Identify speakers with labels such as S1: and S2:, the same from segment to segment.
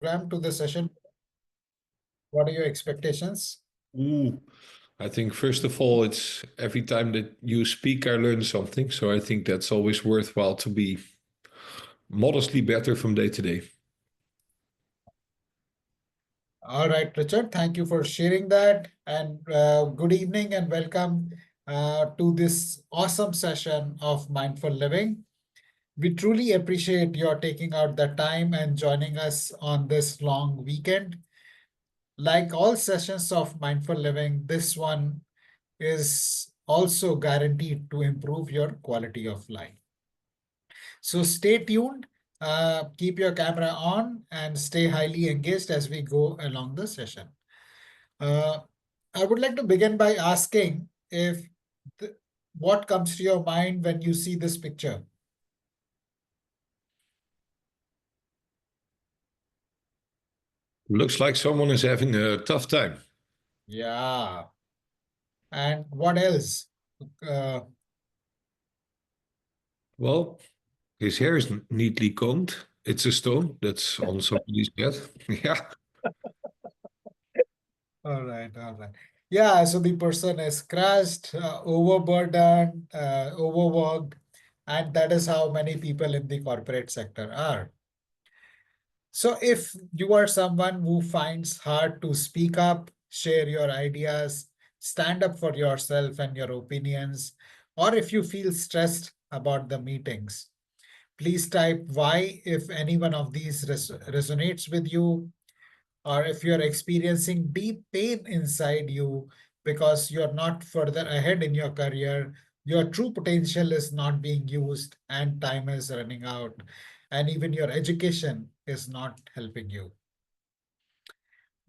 S1: Program to the session. What are your expectations?
S2: Ooh, I think first of all, it's every time that you speak, I learn something. So I think that's always worthwhile to be modestly better from day to day.
S1: All right, Richard, thank you for sharing that. And good evening and welcome to this awesome session of Mindful Living. We truly appreciate your taking out the time and joining us on this long weekend. Like all sessions of Mindful Living, this one is also guaranteed to improve your quality of life. So stay tuned, keep your camera on, and stay highly engaged as we go along the session. Uh, I would like to begin by asking if what comes to your mind when you see this picture?
S2: Looks like someone is having a tough time.
S1: Yeah. And what else? Uh,
S2: Well, his hair is neatly combed. It's a stone that's on somebody's head. Yeah.
S1: all right, all right. Yeah, so the person is crushed, overburdened, overworked, and that is how many people in the corporate sector are. So if you are someone who finds hard to speak up, share your ideas, stand up for yourself and your opinions, or if you feel stressed about the meetings, please type Y if any one of these resonates with you, or if you're experiencing deep pain inside you because you're not further ahead in your career, your true potential is not being used, and time is running out, and even your education is not helping you.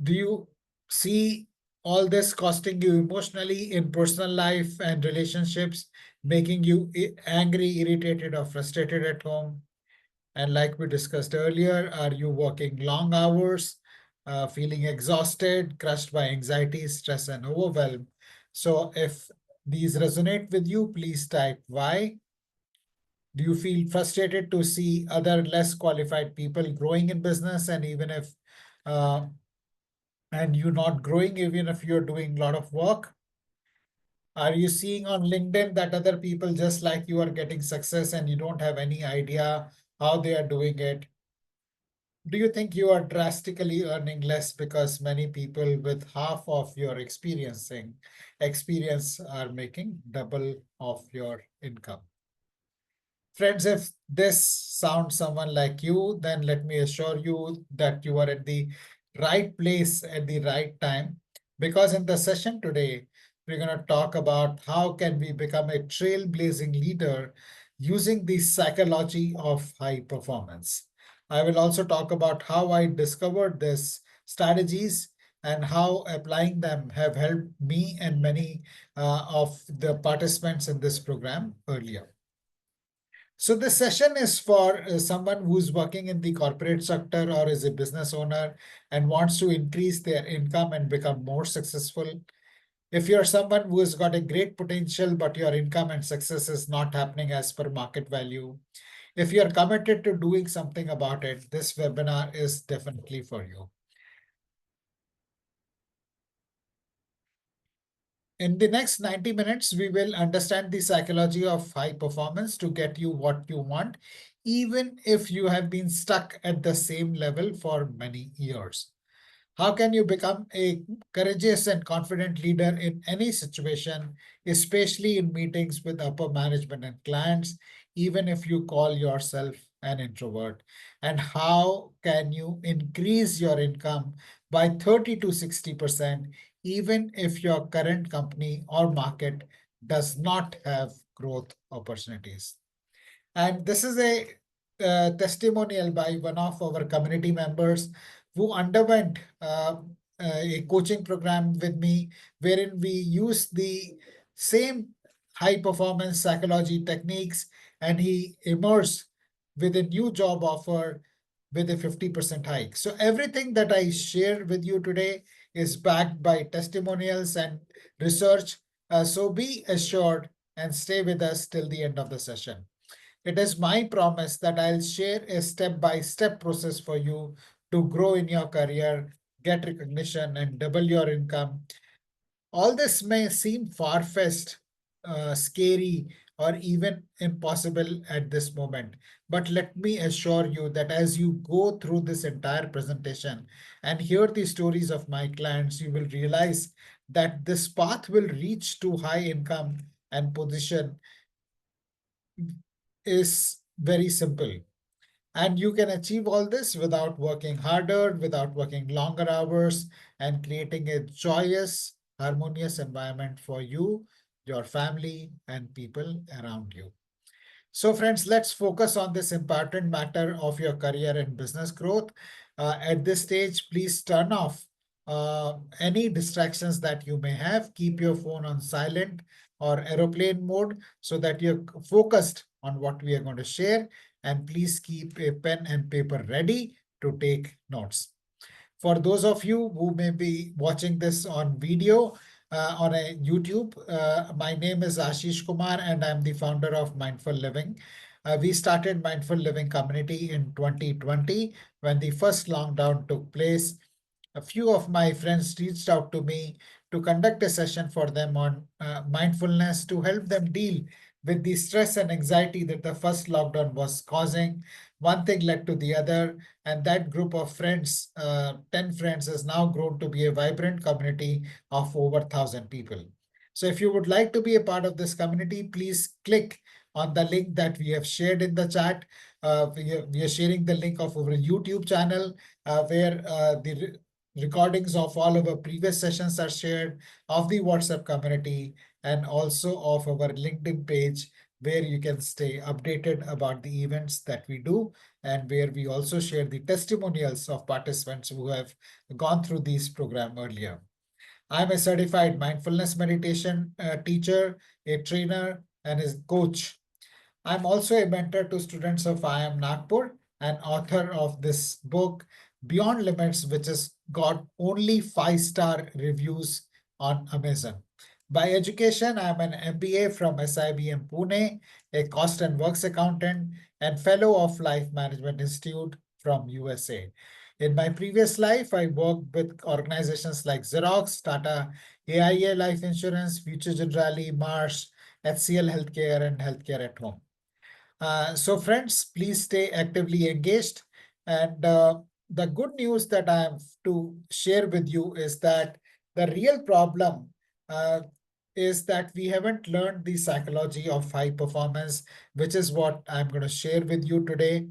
S1: Do you see all this costing you emotionally in personal life and relationships, making you angry, irritated, or frustrated at home? And like we discussed earlier, are you working long hours, feeling exhausted, crushed by anxiety, stress, and overwhelm? So if these resonate with you, please type Y. Do you feel frustrated to see other less qualified people growing in business, and even if uh, and you're not growing, even if you're doing a lot of work? Are you seeing on LinkedIn that other people just like you are getting success and you don't have any idea how they are doing it? Do you think you are drastically earning less because many people with half of your experience are making double of your income? Friends, if this sounds someone like you, then let me assure you that you are at the right place at the right time. Because in the session today, we're going to talk about how can we become a trailblazing leader using the psychology of high performance. I will also talk about how I discovered these strategies and how applying them have helped me and many of the participants in this program earlier. So this session is for someone who's working in the corporate sector or is a business owner and wants to increase their income and become more successful. If you're someone who has got a great potential, but your income and success is not happening as per market value, if you're committed to doing something about it, this webinar is definitely for you. In the next 90 minutes, we will understand the psychology of high performance to get you what you want, even if you have been stuck at the same level for many years. How can you become a courageous and confident leader in any situation, especially in meetings with upper management and clients, even if you call yourself an introvert? And how can you increase your income by 30 to 60%, even if your current company or market does not have growth opportunities? And this is a testimonial by one of our community members who underwent a coaching program with me, wherein we use the same high performance psychology techniques, and he emerged with a new job offer with a 50% hike. So everything that I share with you today is backed by testimonials and research. So be assured and stay with us till the end of the session. It is my promise that I'll share a step-by-step process for you to grow in your career, get recognition, and double your income. All this may seem far-fetched, scary, or even impossible at this moment. But let me assure you that as you go through this entire presentation and hear the stories of my clients, you will realize that this path will reach to high income and position is very simple. And you can achieve all this without working harder, without working longer hours, and creating a joyous, harmonious environment for you, your family, and people around you. So, friends, let's focus on this important matter of your career and business growth. At this stage, please turn off any distractions that you may have. Keep your phone on silent or aeroplane mode so that you're focused on what we are going to share. And please keep a pen and paper ready to take notes. For those of you who may be watching this on video on a YouTube, my name is Ashish Kumar and I'm the founder of Mindful Living. We started Mindful Living community in 2020 when the first lockdown took place. A few of my friends reached out to me to conduct a session for them on mindfulness to help them deal with the stress and anxiety that the first lockdown was causing. One thing led to the other, and that group of friends, 10 friends, has now grown to be a vibrant community of over 1,000 people. So if you would like to be a part of this community, please click on the link that we have shared in the chat. We are sharing the link of our YouTube channel where the recordings of all of our previous sessions are shared, of the WhatsApp community, and also of our LinkedIn page where you can stay updated about the events that we do and where we also share the testimonials of participants who have gone through this program earlier. I'm a certified mindfulness meditation teacher, a trainer, and a coach. I'm also a mentor to students of IIM Nagpur and author of this book, Beyond Limits, which has got only 5-star reviews on Amazon. By education, I'm an MBA from SIBM Pune, a cost and works accountant, and fellow of Life Management Institute from USA. In my previous life, I worked with organizations like Xerox, Tata, AIA Life Insurance, Future Generali, Marsh, HCL Healthcare, and Healthcare at Home. So friends, please stay actively engaged. And the good news that I have to share with you is that the real problem uh, is that we haven't learned the psychology of high performance, which is what I'm going to share with you today.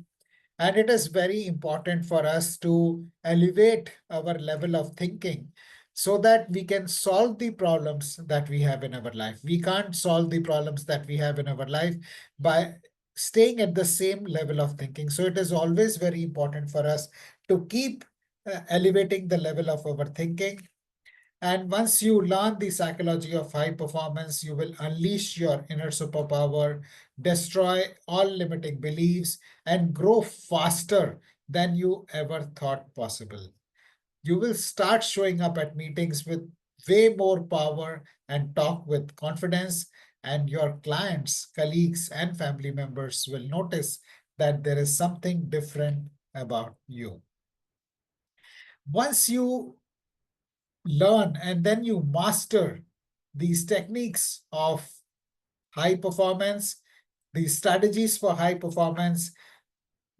S1: And it is very important for us to elevate our level of thinking so that we can solve the problems that we have in our life. We can't solve the problems that we have in our life by staying at the same level of thinking. So it is always very important for us to keep elevating the level of our thinking. And once you learn the psychology of high performance, you will unleash your inner superpower, destroy all limiting beliefs, and grow faster than you ever thought possible. You will start showing up at meetings with way more power and talk with confidence, and your clients, colleagues, and family members will notice that there is something different about you. Once you learn and then you master these techniques of high performance, these strategies for high performance,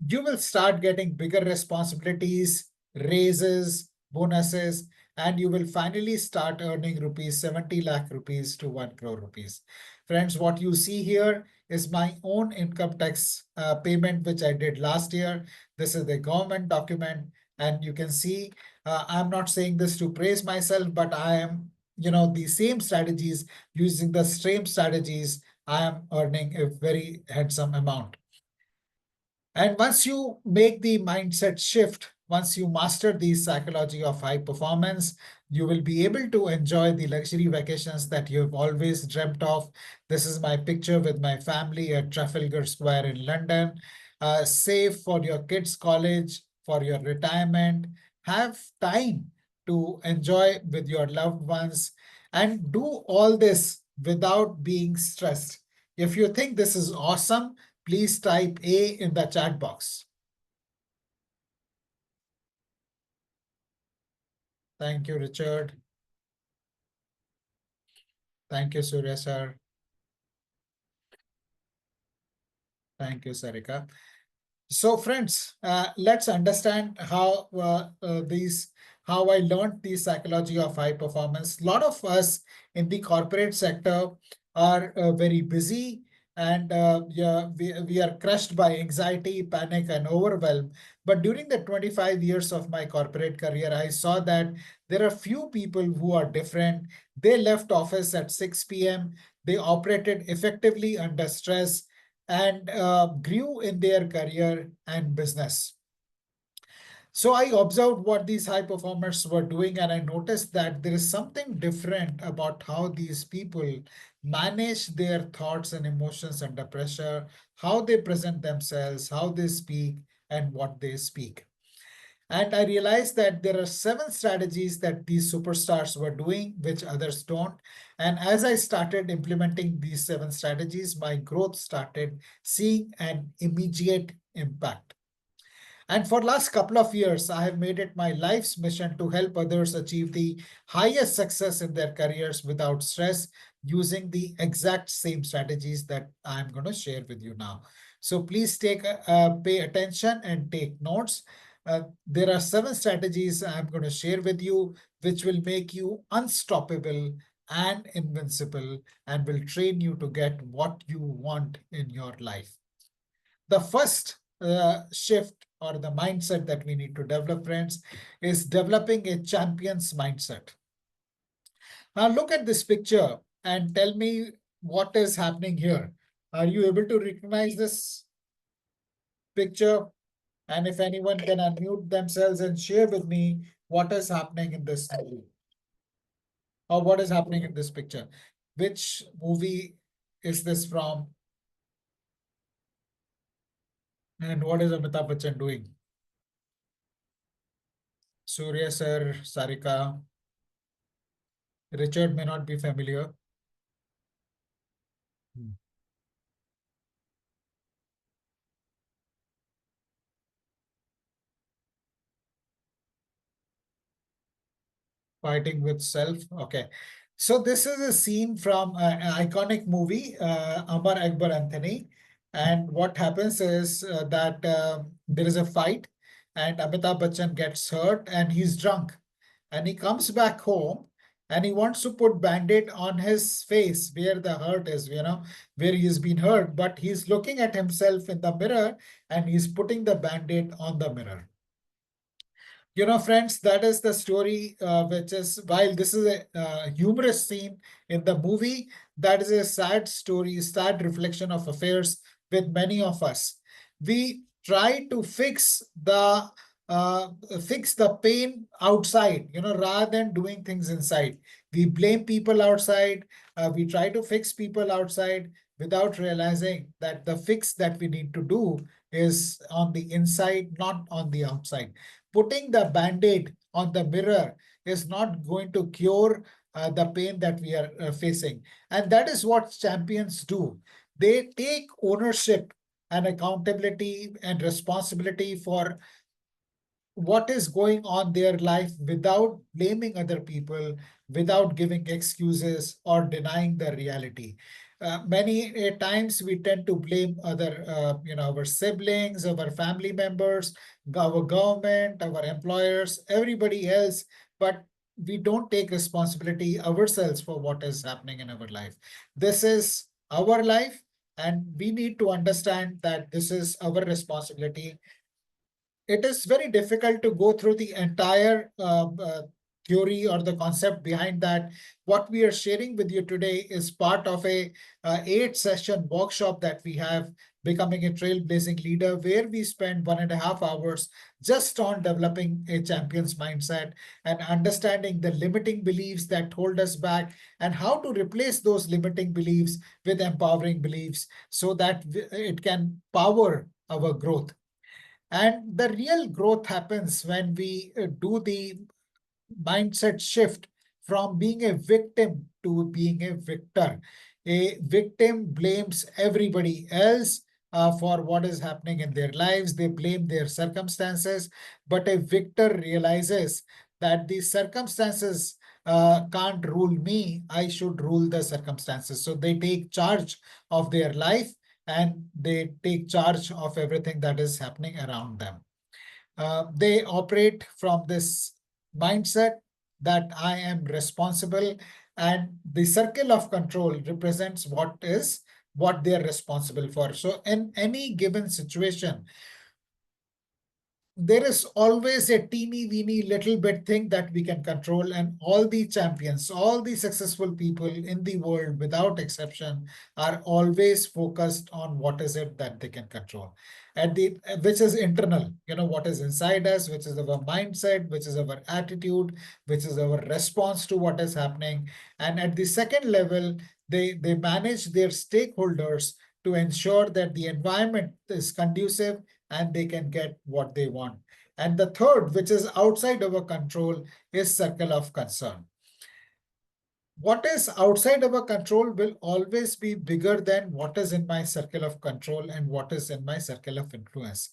S1: you will start getting bigger responsibilities, raises, bonuses, and you will finally start earning rupees 70 lakh rupees to 1 crore rupees. Friends, what you see here is my own income tax payment, which I did last year. This is the government document, and you can see I'm not saying this to praise myself, but I am, the same strategies, using the same strategies, I am earning a very handsome amount. And once you make the mindset shift, once you master the psychology of high performance, you will be able to enjoy the luxury vacations that you've always dreamt of. This is my picture with my family at Trafalgar Square in London. Save for your kids' college, for your retirement. Have time to enjoy with your loved ones and do all this without being stressed. If you think this is awesome, please type A in the chat box. Thank you, Richard. Thank you, Surya sir. Thank you, Sarika. So, friends, let's understand how I learned the psychology of high performance. A lot of us in the corporate sector are very busy, and yeah, we are crushed by anxiety, panic, and overwhelm. But during the 25 years of my corporate career, I saw that there are few people who are different. They left office at 6 p.m. They operated effectively under stress and grew in their career and business. So I observed what these high performers were doing, and I noticed that there is something different about how these people manage their thoughts and emotions under pressure, how they present themselves, how they speak, and what they speak. And I realized that there are 7 strategies that these superstars were doing, which others don't. And as I started implementing these 7 strategies, my growth started seeing an immediate impact. And for last couple of years, I have made it my life's mission to help others achieve the highest success in their careers without stress using the exact same strategies that I'm going to share with you now. So please pay attention and take notes. There are 7 strategies I'm going to share with you, which will make you unstoppable and invincible and will train you to get what you want in your life. The first shift or the mindset that we need to develop, friends, is developing a champion's mindset. Now, look at this picture and tell me what is happening here. Are you able to recognize this picture? And if anyone can unmute themselves and share with me what is happening in this movie or what is happening in this picture. Which movie is this from? And what is Amitabh Bachchan doing? Surya sir, Sarika, Richard may not be familiar. Fighting with self. Okay. So this is a scene from an iconic movie, Amar Akbar Anthony. And what happens is that there is a fight and Amitabh Bachchan gets hurt and he's drunk. And he comes back home and he wants to put band-aid on his face where the hurt is, where he's been hurt. But he's looking at himself in the mirror and he's putting the band-aid on the mirror. Friends, that is the story, which is, while this is a humorous scene in the movie, that is a sad story, sad reflection of affairs with many of us. We try to uh, fix the pain outside, rather than doing things inside. We blame people outside. We try to fix people outside without realizing that the fix that we need to do is on the inside, not on the outside. Putting the band-aid on the mirror is not going to cure the pain that we are facing. And that is what champions do. They take ownership and accountability and responsibility for what is going on their life without blaming other people, without giving excuses or denying the reality. Many times we tend to blame our siblings, our family members, our government, our employers, everybody else, but we don't take responsibility ourselves for what is happening in our life. This is our life, and we need to understand that this is our responsibility. It is very difficult to go through the entire theory or the concept behind that. What we are sharing with you today is part of a 8-session workshop that we have, becoming a trailblazing leader, where we spend 1.5 hours just on developing a champion's mindset and understanding the limiting beliefs that hold us back and how to replace those limiting beliefs with empowering beliefs so that it can power our growth. And the real growth happens when we do the mindset shift from being a victim to being a victor. A victim blames everybody else for what is happening in their lives. They blame their circumstances, but a victor realizes that the circumstances can't rule me. I should rule the circumstances. So they take charge of their life and they take charge of everything that is happening around them. They operate from this mindset that I am responsible, and the circle of control represents what they are responsible for. So in any given situation, there is always a teeny weeny little bit thing that we can control, and all the champions, all the successful people in the world without exception are always focused on what is it that they can control, at the which is internal, what is inside us, which is our mindset, which is our attitude, which is our response to what is happening. And at the second level, they manage their stakeholders to ensure that the environment is conducive and they can get what they want. And the third, which is outside our control, is circle of concern. What is outside our control will always be bigger than what is in my circle of control and what is in my circle of influence.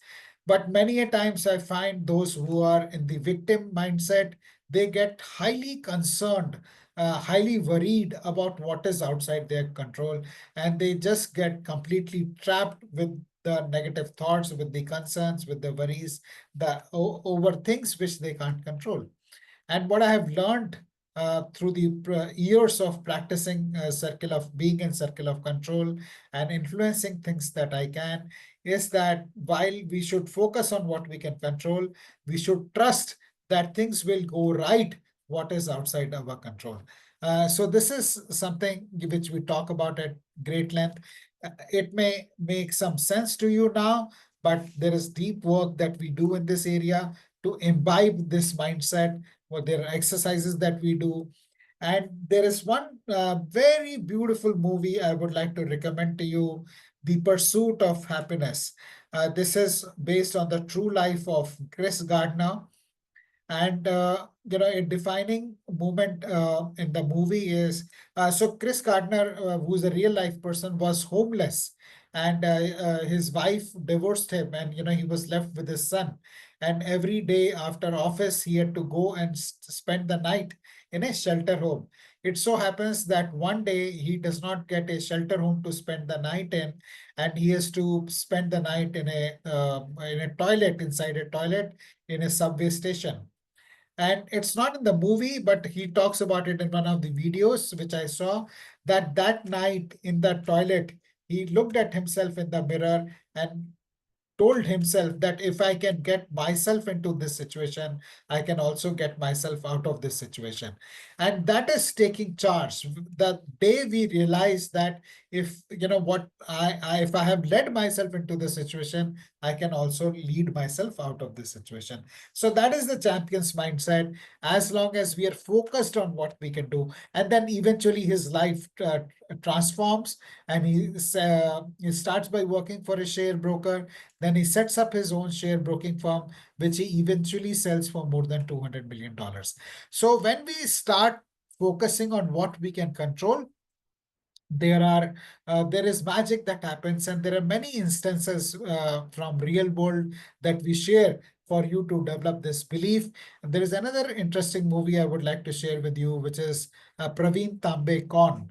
S1: But many a times I find those who are in the victim mindset, they get highly concerned, highly worried about what is outside their control, and they just get completely trapped with the negative thoughts, with the concerns, with the worries, over things which they can't control. And what I have learned through the years of practicing circle of being in circle of control and influencing things that I can is that while we should focus on what we can control, we should trust that things will go right what is outside our control. So this is something which we talk about at great length. It may make some sense to you now, but there is deep work that we do in this area to imbibe this mindset. Well, there are exercises that we do. And there is one very beautiful movie I would like to recommend to you, The Pursuit of Happiness. This is based on the true life of Chris Gardner. And a defining moment in the movie is so Chris Gardner, who's a real life person, was homeless, and his wife divorced him, and he was left with his son. And every day after office, he had to go and spend the night in a shelter home. It so happens that one day he does not get a shelter home to spend the night in, and he has to spend the night in a toilet, inside a toilet in a subway station. And it's not in the movie, but he talks about it in one of the videos which I saw, that that night in the toilet, he looked at himself in the mirror and told himself that if I can get myself into this situation, I can also get myself out of this situation. And that is taking charge. The day we realize that if if I have led myself into the situation, I can also lead myself out of this situation. So that is the champion's mindset. As long as we are focused on what we can do, and then eventually his life transforms, and he starts by working for a share broker. Then he sets up his own share broking firm, which he eventually sells for more than $200 million. So when we start focusing on what we can control, there is magic that happens, and there are many instances from real world that we share for you to develop this belief. And there is another interesting movie I would like to share with you, which is Praveen Tambe Kon.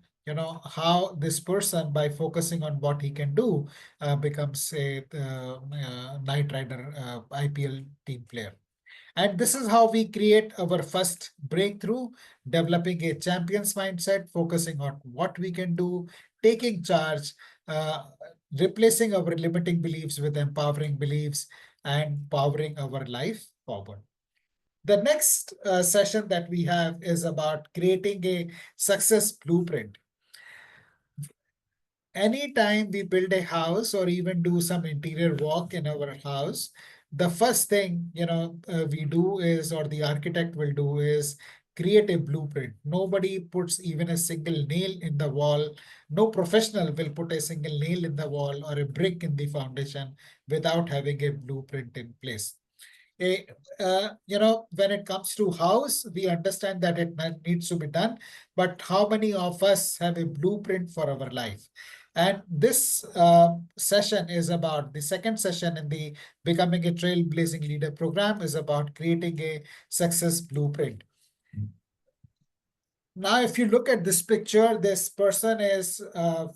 S1: How this person, by focusing on what he can do, becomes a Knight Rider IPL team player. And this is how we create our first breakthrough, developing a champion's mindset, focusing on what we can do, taking charge, uh, replacing our limiting beliefs with empowering beliefs, and powering our life forward. The next session that we have is about creating a success blueprint. Anytime we build a house or even do some interior work in our house, the first thing we do is, or the architect will do, is create a blueprint. Nobody puts even a single nail in the wall. No professional will put a single nail in the wall or a brick in the foundation without having a blueprint in place. When it comes to house, we understand that it needs to be done, but how many of us have a blueprint for our life? And this session is about the second session in the Becoming a Trailblazing Leader program is about creating a success blueprint. Now, if you look at this picture, this person is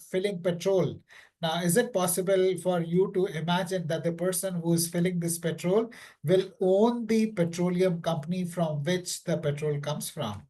S1: filling petrol. Now, is it possible for you to imagine that the person who is filling this petrol will own the petroleum company from which the petrol comes from?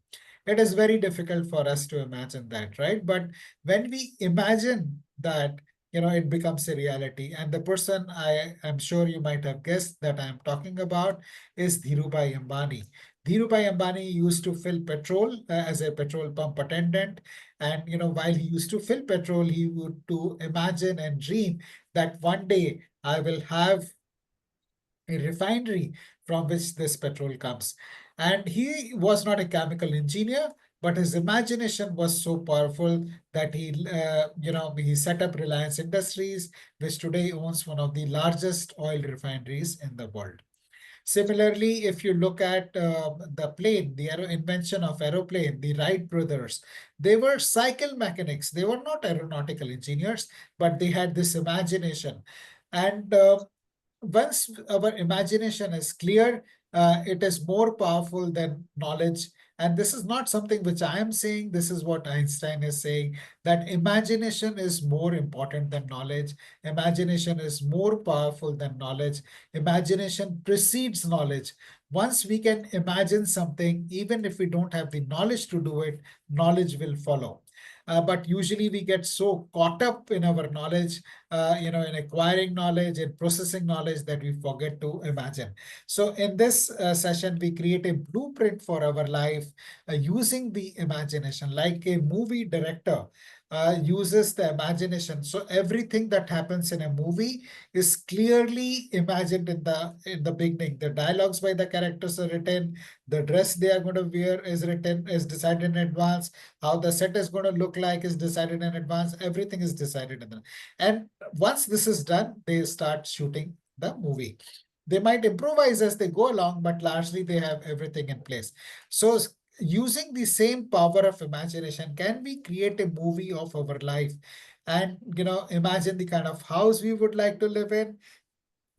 S1: It is very difficult for us to imagine that, right? But when we imagine that, it becomes a reality. And the person I am sure you might have guessed that I'm talking about is Dhirubhai Ambani. Dhirubhai Ambani used to fill petrol as a petrol pump attendant. And while he used to fill petrol, he would to imagine and dream that one day I will have a refinery from which this petrol comes. And he was not a chemical engineer, but his imagination was so powerful that he set up Reliance Industries, which today owns one of the largest oil refineries in the world. Similarly, if you look at the plane, the invention of aeroplane, the Wright brothers, they were cycle mechanics. They were not aeronautical engineers, but they had this imagination. And once our imagination is clear, it is more powerful than knowledge. And this is not something which I am saying. This is what Einstein is saying, that imagination is more important than knowledge. Imagination is more powerful than knowledge. Imagination precedes knowledge. Once we can imagine something, even if we don't have the knowledge to do it, knowledge will follow. But usually we get so caught up in our knowledge, in acquiring knowledge and processing knowledge that we forget to imagine. So in this session, we create a blueprint for our life using the imagination, like a movie director uses the imagination. So everything that happens in a movie is clearly imagined in the beginning. The dialogues by the characters are written, the dress they are going to wear is decided in advance, how the set is going to look like is decided in advance, everything is decided in advance. And once this is done, they start shooting the movie. They might improvise as they go along, but largely they have everything in place. So using the same power of imagination, can we create a movie of our life? And imagine the kind of house we would like to live in,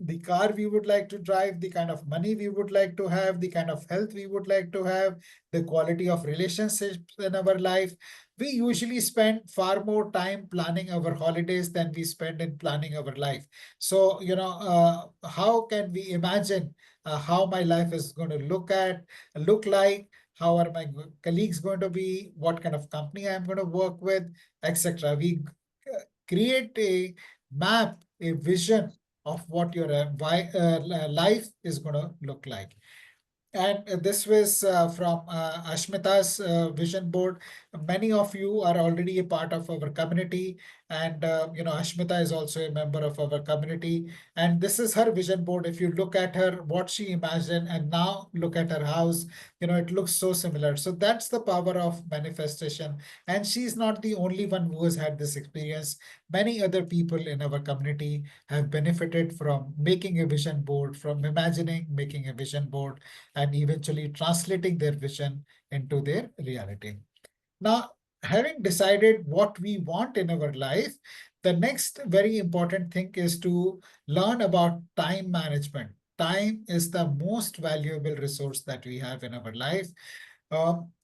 S1: the car we would like to drive, the kind of money we would like to have, the kind of health we would like to have, the quality of relationships in our life. We usually spend far more time planning our holidays than we spend in planning our life. So, how can we imagine how my life is going to look like? How are my colleagues going to be? What kind of company I'm going to work with, etc. We create a map, a vision of what your life is going to look like. And this was from Ashmita's vision board. Many of you are already a part of our community, and Ashmita is also a member of our community. And this is her vision board. If you look at her, what she imagined, and now look at her house, it looks so similar. So that's the power of manifestation. And she's not the only one who has had this experience. Many other people in our community have benefited from making a vision board, from imagining, making a vision board, and eventually translating their vision into their reality. Now, having decided what we want in our life, the next very important thing is to learn about time management. Time is the most valuable resource that we have in our life.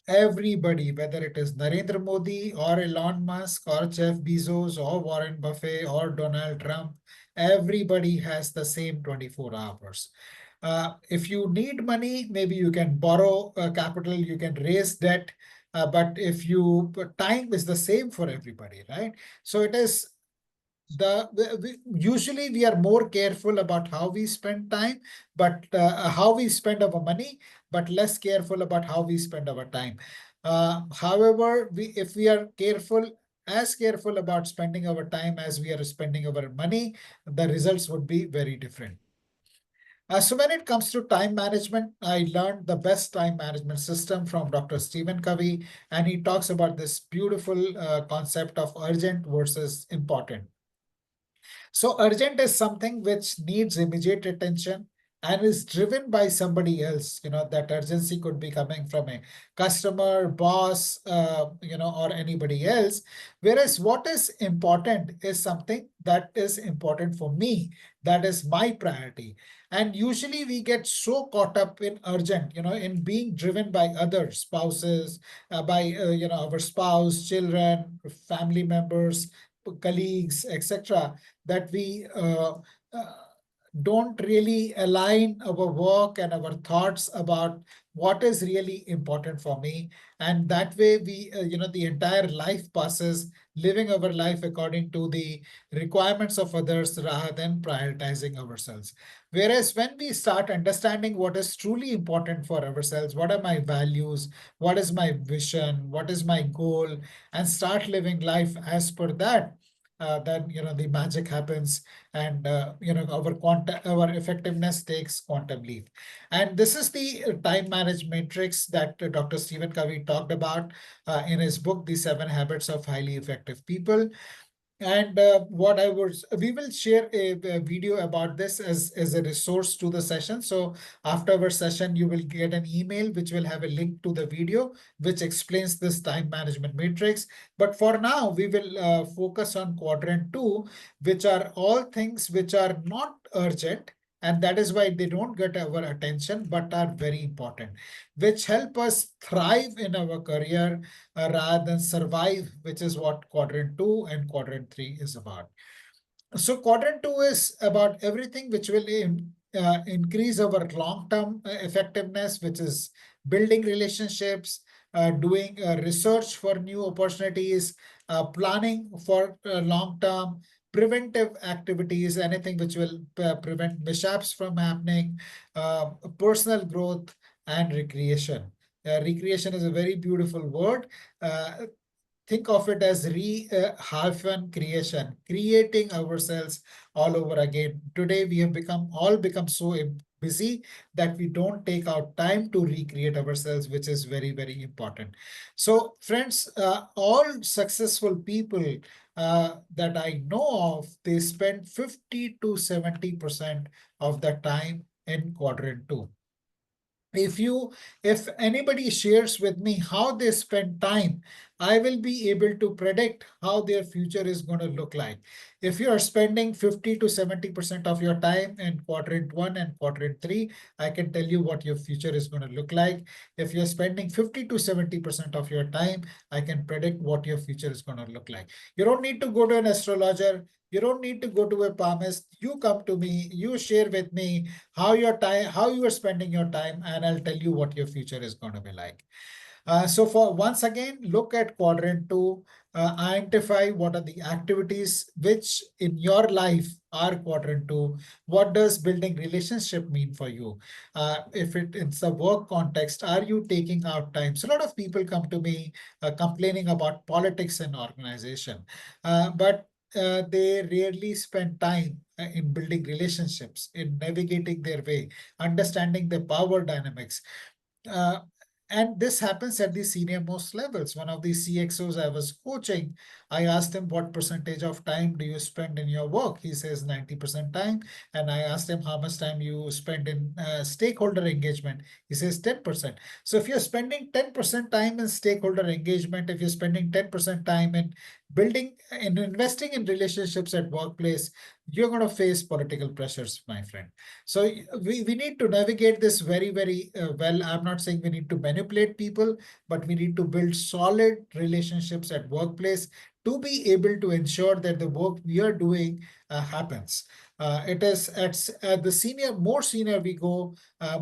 S1: Everybody, whether it is Narendra Modi or Elon Musk or Jeff Bezos or Warren Buffett or Donald Trump, everybody has the same 24 hours. If you need money, maybe you can borrow capital, you can raise debt. But time is the same for everybody, right? So it is usually we are more careful about how we spend time, but how we spend our money, but less careful about how we spend our time. However, if we are as careful about spending our time as we are spending our money, the results would be very different. So when it comes to time management, I learned the best time management system from Dr. Stephen Covey, and he talks about this beautiful concept of urgent versus important. So urgent is something which needs immediate attention. and is driven by somebody else, that urgency could be coming from a customer, boss, or anybody else. Whereas what is important is something that is important for me, that is my priority. And usually we get so caught up in urgent, in being driven by other spouses, by our spouse, children, family members, colleagues, etc., that we uh, don't really align our work and our thoughts about what is really important for me. And that way we the entire life passes living our life according to the requirements of others rather than prioritizing ourselves. Whereas when we start understanding what is truly important for ourselves, what are my values, what is my vision, what is my goal, and start living life as per that, then the magic happens, and our effectiveness takes quantum leap. And this is the time management matrix that Dr. Stephen Covey talked about in his book, The 7 Habits of Highly Effective People. And what I was, we will share a video about this as a resource to the session. So after our session, you will get an email which will have a link to the video, which explains this time management matrix. But for now, we will focus on quadrant two, which are all things which are not urgent. And that is why they don't get our attention, but are very important, which help us thrive in our career rather than survive, which is what quadrant two and quadrant three is about. So quadrant two is about everything which will increase our long-term effectiveness, which is building relationships, doing research for new opportunities, planning for long-term, preventive activities, anything which will prevent mishaps from happening, personal growth, and recreation. Recreation is a very beautiful word. Uh, think of it as hyphen creation, creating ourselves all over again. Today we have become so busy that we don't take out time to recreate ourselves, which is very, very important. So friends, all successful people that I know of, they spend 50 to 70% of the time in quadrant two. If anybody shares with me how they spend time, I will be able to predict how their future is going to look like. If you are spending 50 to 70% of your time in quadrant one and quadrant three, I can tell you what your future is going to look like. If you're spending 50 to 70% of your time, I can predict what your future is going to look like. You don't need to go to an astrologer. You don't need to go to a palmist. You come to me, you share with me how you are spending your time, and I'll tell you what your future is going to be like. So for once again, look at quadrant two, identify what are the activities which in your life are quadrant two. What does building relationship mean for you? If it's a work context, are you taking out time? So a lot of people come to me complaining about politics and organization, but they rarely spend time in building relationships, in navigating their way, understanding the power dynamics. Uh, and this happens at the senior most levels. One of the CXOs I was coaching, I asked him, what percentage of time do you spend in your work? He says 90% time. And I asked him how much time you spend in stakeholder engagement. He says 10%. So if you're spending 10% time in stakeholder engagement, if you're spending 10% time in building and investing in relationships at workplace, you're going to face political pressures, my friend. So we need to navigate this very, very well. I'm not saying we need to manipulate people, but we need to build solid relationships at workplace to be able to ensure that the work we are doing happens. It is at the more senior we go,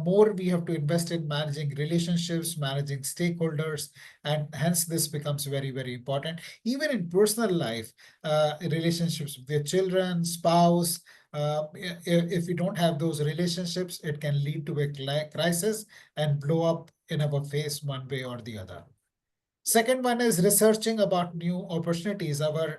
S1: more we have to invest in managing relationships, managing stakeholders, and hence this becomes very, very important. Even in personal life, relationships with your children, spouse, if we don't have those relationships, it can lead to a crisis and blow up in our face one way or the other. Second one is researching about new opportunities. The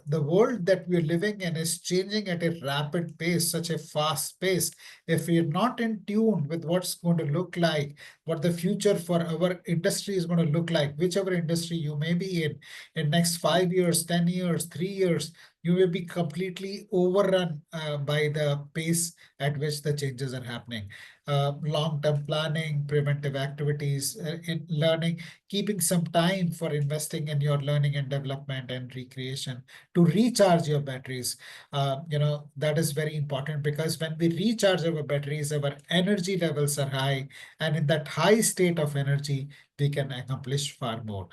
S1: world that we're living in is changing at a rapid pace, such a fast pace. If we're not in tune with what's going to look like, what the future for our industry is going to look like, whichever industry you may be in next 5 years, 10 years, 3 years, you may be completely overrun by the pace at which the changes are happening. Long-term planning, preventive activities, in learning, keeping some time for investing in your learning and development and recreation to recharge your batteries. That is very important, because when we recharge our batteries, our energy levels are high, and in that high state of energy, we can accomplish far more.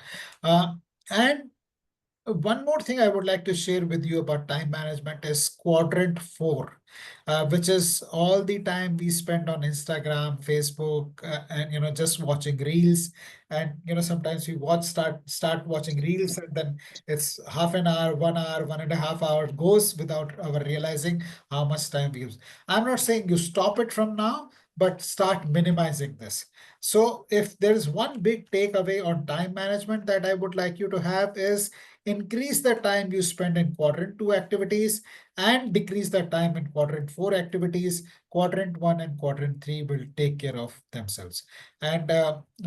S1: And one more thing I would like to share with you about time management is quadrant four, which is all the time we spend on Instagram, Facebook, and just watching reels. And sometimes we start watching reels, and then it's half an hour, 1 hour, 1.5 hour goes without our realizing how much time we use. I'm not saying you stop it from now, but start minimizing this. So if there is one big takeaway on time management that I would like you to have is increase the time you spend in quadrant two activities and decrease the time in quadrant four activities. Quadrant one and quadrant three will take care of themselves. And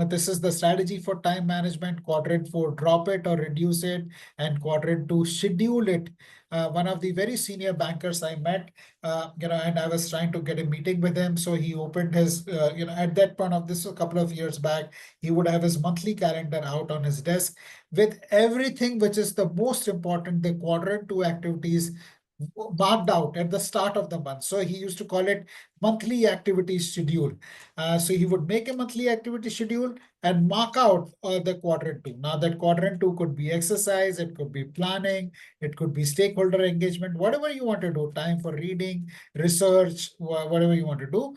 S1: this is the strategy for time management. Quadrant four, drop it or reduce it. And quadrant two, schedule it. One of the very senior bankers I met, and I was trying to get a meeting with him. So he opened his, at that point of this, a couple of years back, he would have his monthly calendar out on his desk with everything which is the most important, the quadrant two activities marked out at the start of the month. So he used to call it monthly activity schedule. So he would make a monthly activity schedule and mark out the quadrant two. Now that quadrant two could be exercise, it could be planning, it could be stakeholder engagement, whatever you want to do, time for reading, research, whatever you want to do.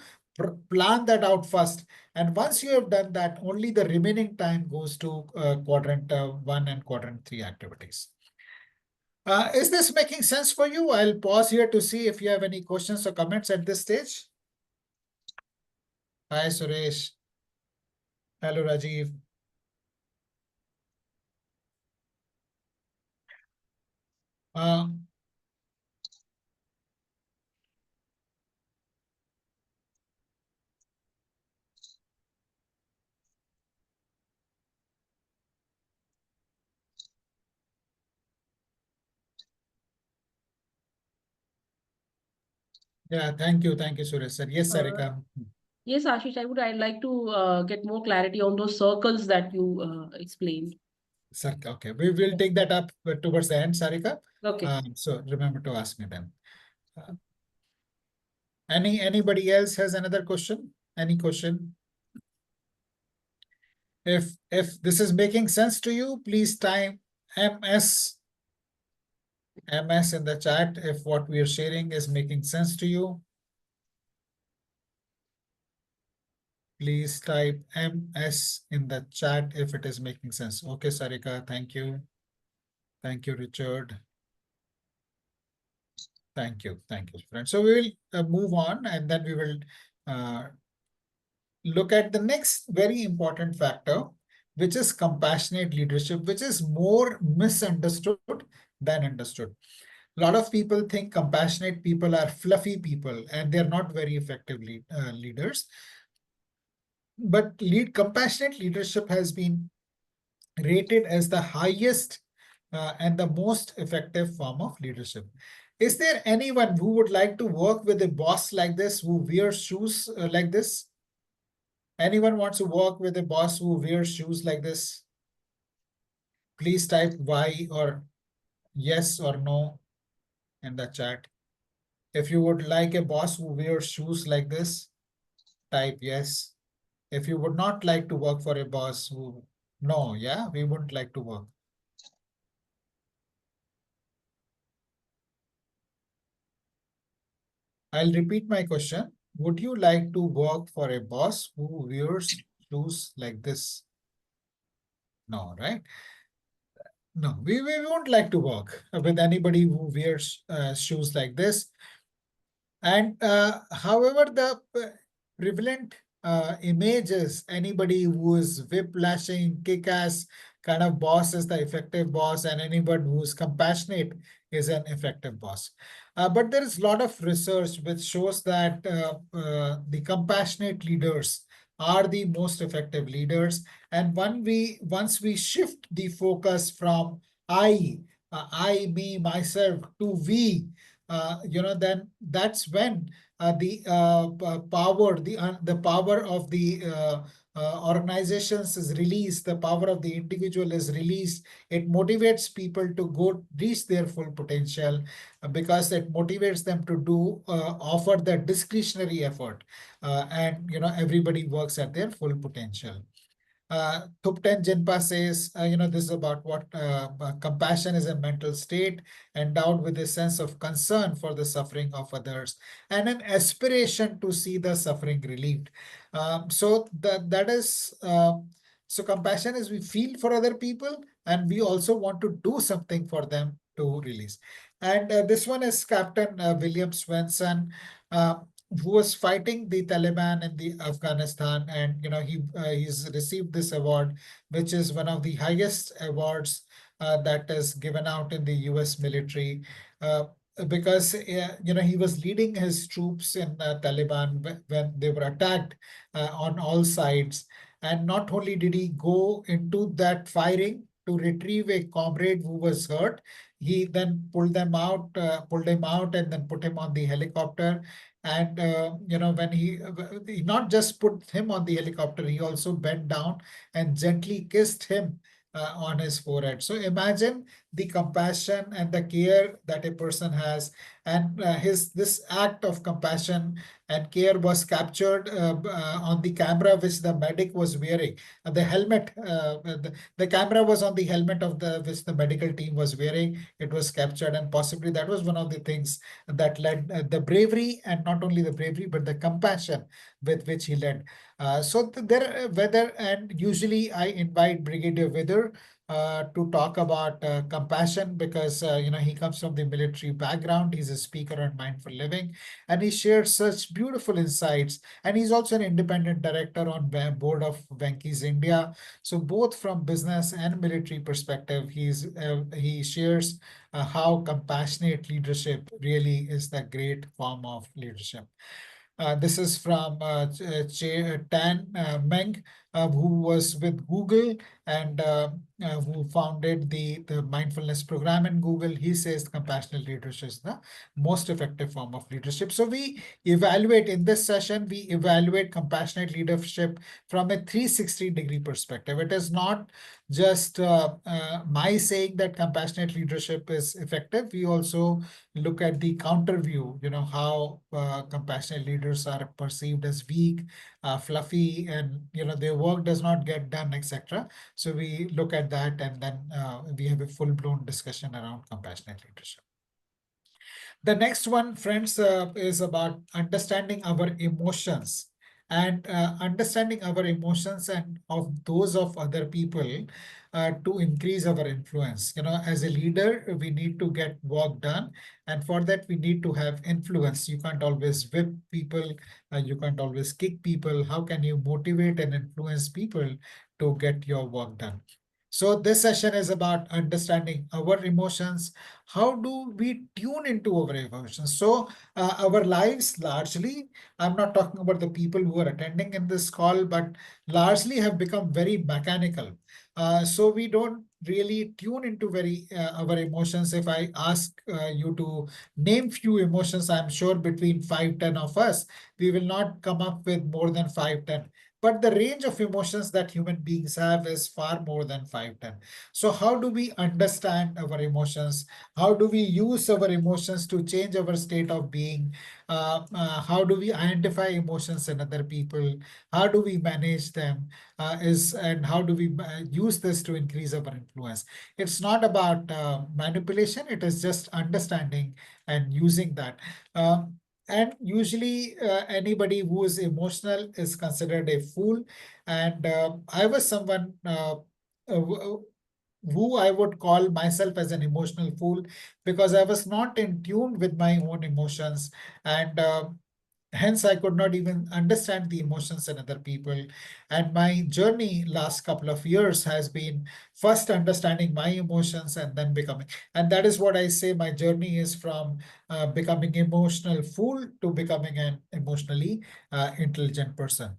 S1: Plan that out first. And once you have done that, only the remaining time goes to quadrant one and quadrant three activities. Is this making sense for you? I'll pause here to see if you have any questions or comments at this stage. Hi, Suresh. Hello, Rajiv. Um, yeah, thank you. Thank you, Suresh sir. Yes, Sarika.
S3: Yes, Ashish, I'd like to get more clarity on those circles that you explained.
S1: Sir, okay. We will take that up towards the end, Sarika.
S3: Okay.
S1: So remember to ask me then. Uh, anybody else has another question? Any question? If this is making sense to you, please type MS in the chat if what we are sharing is making sense to you. Please type MS in the chat if it is making sense. Okay, Sarika, thank you. Thank you, Richard. Thank you, friend. So we will move on, and then we will look at the next very important factor, which is compassionate leadership, which is more misunderstood than understood. A lot of people think compassionate people are fluffy people and they're not very effective leaders. But compassionate leadership has been rated as the highest and the most effective form of leadership. Is there anyone who would like to work with a boss like this, who wears shoes like this? Anyone wants to work with a boss who wears shoes like this? Please type Y or yes or no in the chat. If you would like a boss who wears shoes like this, type yes. If you would not like to work for a boss who, no, yeah, we wouldn't like to work. I'll repeat my question. Would you like to work for a boss who wears shoes like this? No, right? No, we won't like to work with anybody who wears shoes like this. And however, the prevalent image is anybody who is whiplashing, kick-ass kind of boss is the effective boss, and anybody who's compassionate is an effective boss. But there is a lot of research which shows that the compassionate leaders are the most effective leaders. And once we shift the focus from I I, me, myself, to we, then that's when the power of the organizations is released, the power of the individual is released. It motivates people to go reach their full potential because it motivates them to offer the discretionary effort, and everybody works at their full potential. Thupten Jinpa says, this is about what compassion is a mental state endowed with a sense of concern for the suffering of others and an aspiration to see the suffering relieved. So compassion is we feel for other people and we also want to do something for them to release. And this one is Captain William Swenson. Who was fighting the Taliban in the Afghanistan, and he's received this award, which is one of the highest awards that is given out in the U.S. military. Because he was leading his troops in Taliban when they were attacked on all sides, and not only did he go into that firing to retrieve a comrade who was hurt, he then pulled him out, and then put him on the helicopter. And when he not just put him on the helicopter, he also bent down and gently kissed him on his forehead. So imagine the compassion and the care that a person has, and his this act of compassion and care was captured on the camera which the medic was wearing. The helmet, the camera was on the helmet of the which the medical team was wearing. It was captured, and possibly that was one of the things that led the bravery, and not only the bravery but the compassion with which he led. There, whether and usually I invite Brigadier Wither to talk about compassion because he comes from the military background. He's a speaker on mindful living, and he shares such beautiful insights. And he's also an independent director on board of Venki's India. So both from business and military perspective, he shares how compassionate leadership really is the great form of leadership. This is from Tan Meng, who was with Google and who founded the mindfulness program in Google. He says compassionate leadership is the most effective form of leadership. So we evaluate in this session, we evaluate compassionate leadership from a 360-degree perspective. It is not just my saying that compassionate leadership is effective. We also look at the counter view, how compassionate leaders are perceived as weak, fluffy, and their work does not get done, etc. So we look at that, and then we have a full-blown discussion around compassionate leadership. The next one, friends, is about understanding our emotions, and understanding our emotions and of those of other people to increase our influence. As a leader, we need to get work done, and for that we need to have influence. You can't always whip people, you can't always kick people. How can you motivate and influence people to get your work done? So this session is about understanding our emotions. How do we tune into our emotions? So our lives largely, I'm not talking about the people who are attending in this call, but largely have become very mechanical. So we don't really tune into our emotions. If I ask you to name few emotions, I'm sure between 5, 10 of us, we will not come up with more than 5, 10. But the range of emotions that human beings have is far more than 5, 10. So how do we understand our emotions? How do we use our emotions to change our state of being? How do we identify emotions in other people? How do we manage them? And how do we use this to increase our influence? It's not about manipulation. It is just understanding and using that. And usually, anybody who is emotional is considered a fool. And I was someone uh, who I would call myself as an emotional fool because I was not in tune with my own emotions. And hence I could not even understand the emotions in other people. And my journey last couple of years has been first understanding my emotions and then becoming. And that is what I say, my journey is from becoming emotional fool to becoming an emotionally intelligent person.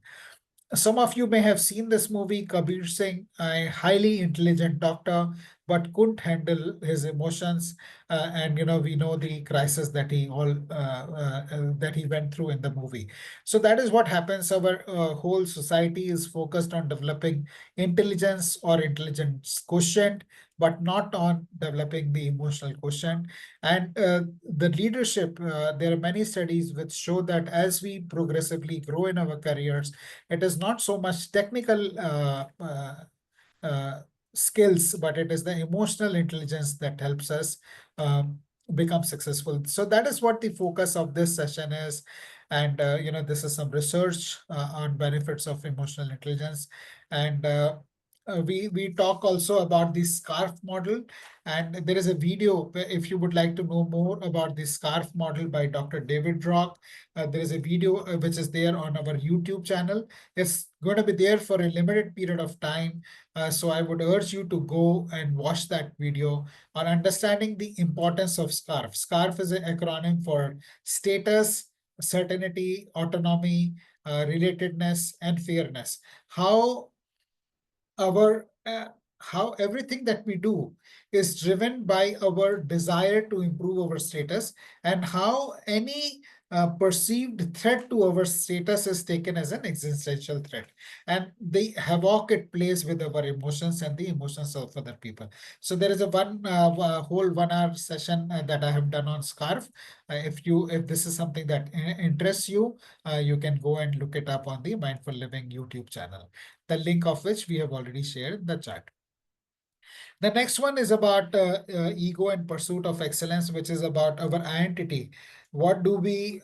S1: Some of you may have seen this movie, Kabir Singh, a highly intelligent doctor. but couldn't handle his emotions. And we know the crisis that he went through in the movie. So that is what happens. Our whole society is focused on developing intelligence or intelligence quotient, but not on developing the emotional quotient. And the leadership, there are many studies which show that as we progressively grow in our careers, it is not so much technical uh, skills, but it is the emotional intelligence that helps us become successful. So that is what the focus of this session is. And this is some research on benefits of emotional intelligence. And we talk also about the SCARF model. And there is a video, if you would like to know more about the SCARF model by Dr. David Rock. There is a video which is there on our YouTube channel. It's going to be there for a limited period of time. So I would urge you to go and watch that video on understanding the importance of SCARF. SCARF is an acronym for status, certainty, autonomy, relatedness, and fairness. Our how everything that we do is driven by our desire to improve our status, and how any perceived threat to our status is taken as an existential threat, and the havoc it plays with our emotions and the emotions of other people. So there is a whole 1 hour session that I have done on SCARF. If this is something that interests you, you can go and look it up on the Mindful Living YouTube channel, the link of which we have already shared in the chat. The next one is about ego and pursuit of excellence, which is about our identity. What do we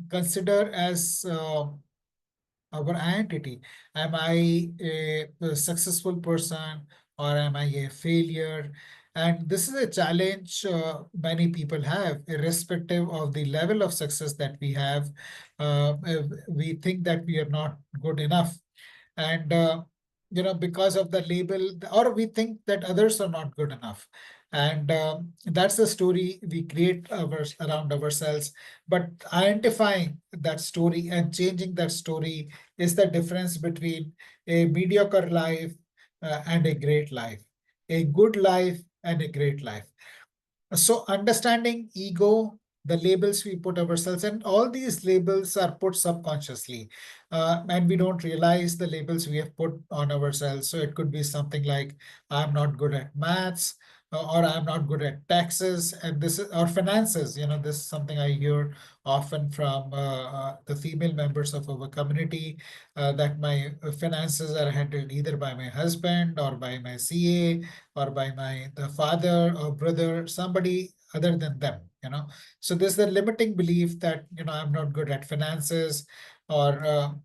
S1: consider as our identity? Am I a successful person, or am I a failure? And this is a challenge many people have, irrespective of the level of success that we have. We think that we are not good enough, and because of the label, or we think that others are not good enough. And that's the story we create around ourselves. But identifying that story and changing that story is the difference between a mediocre life and a great life, a good life and a great life. So understanding ego, the labels we put ourselves, and all these labels are put subconsciously, and we don't realize the labels we have put on ourselves. So it could be something like, I'm not good at maths, or I'm not good at taxes, and this is, or finances. This is something I hear often from the female members of our community, that my finances are handled either by my husband or by my CA or by the father or brother, somebody other than them. So there's the limiting belief that I'm not good at finances, or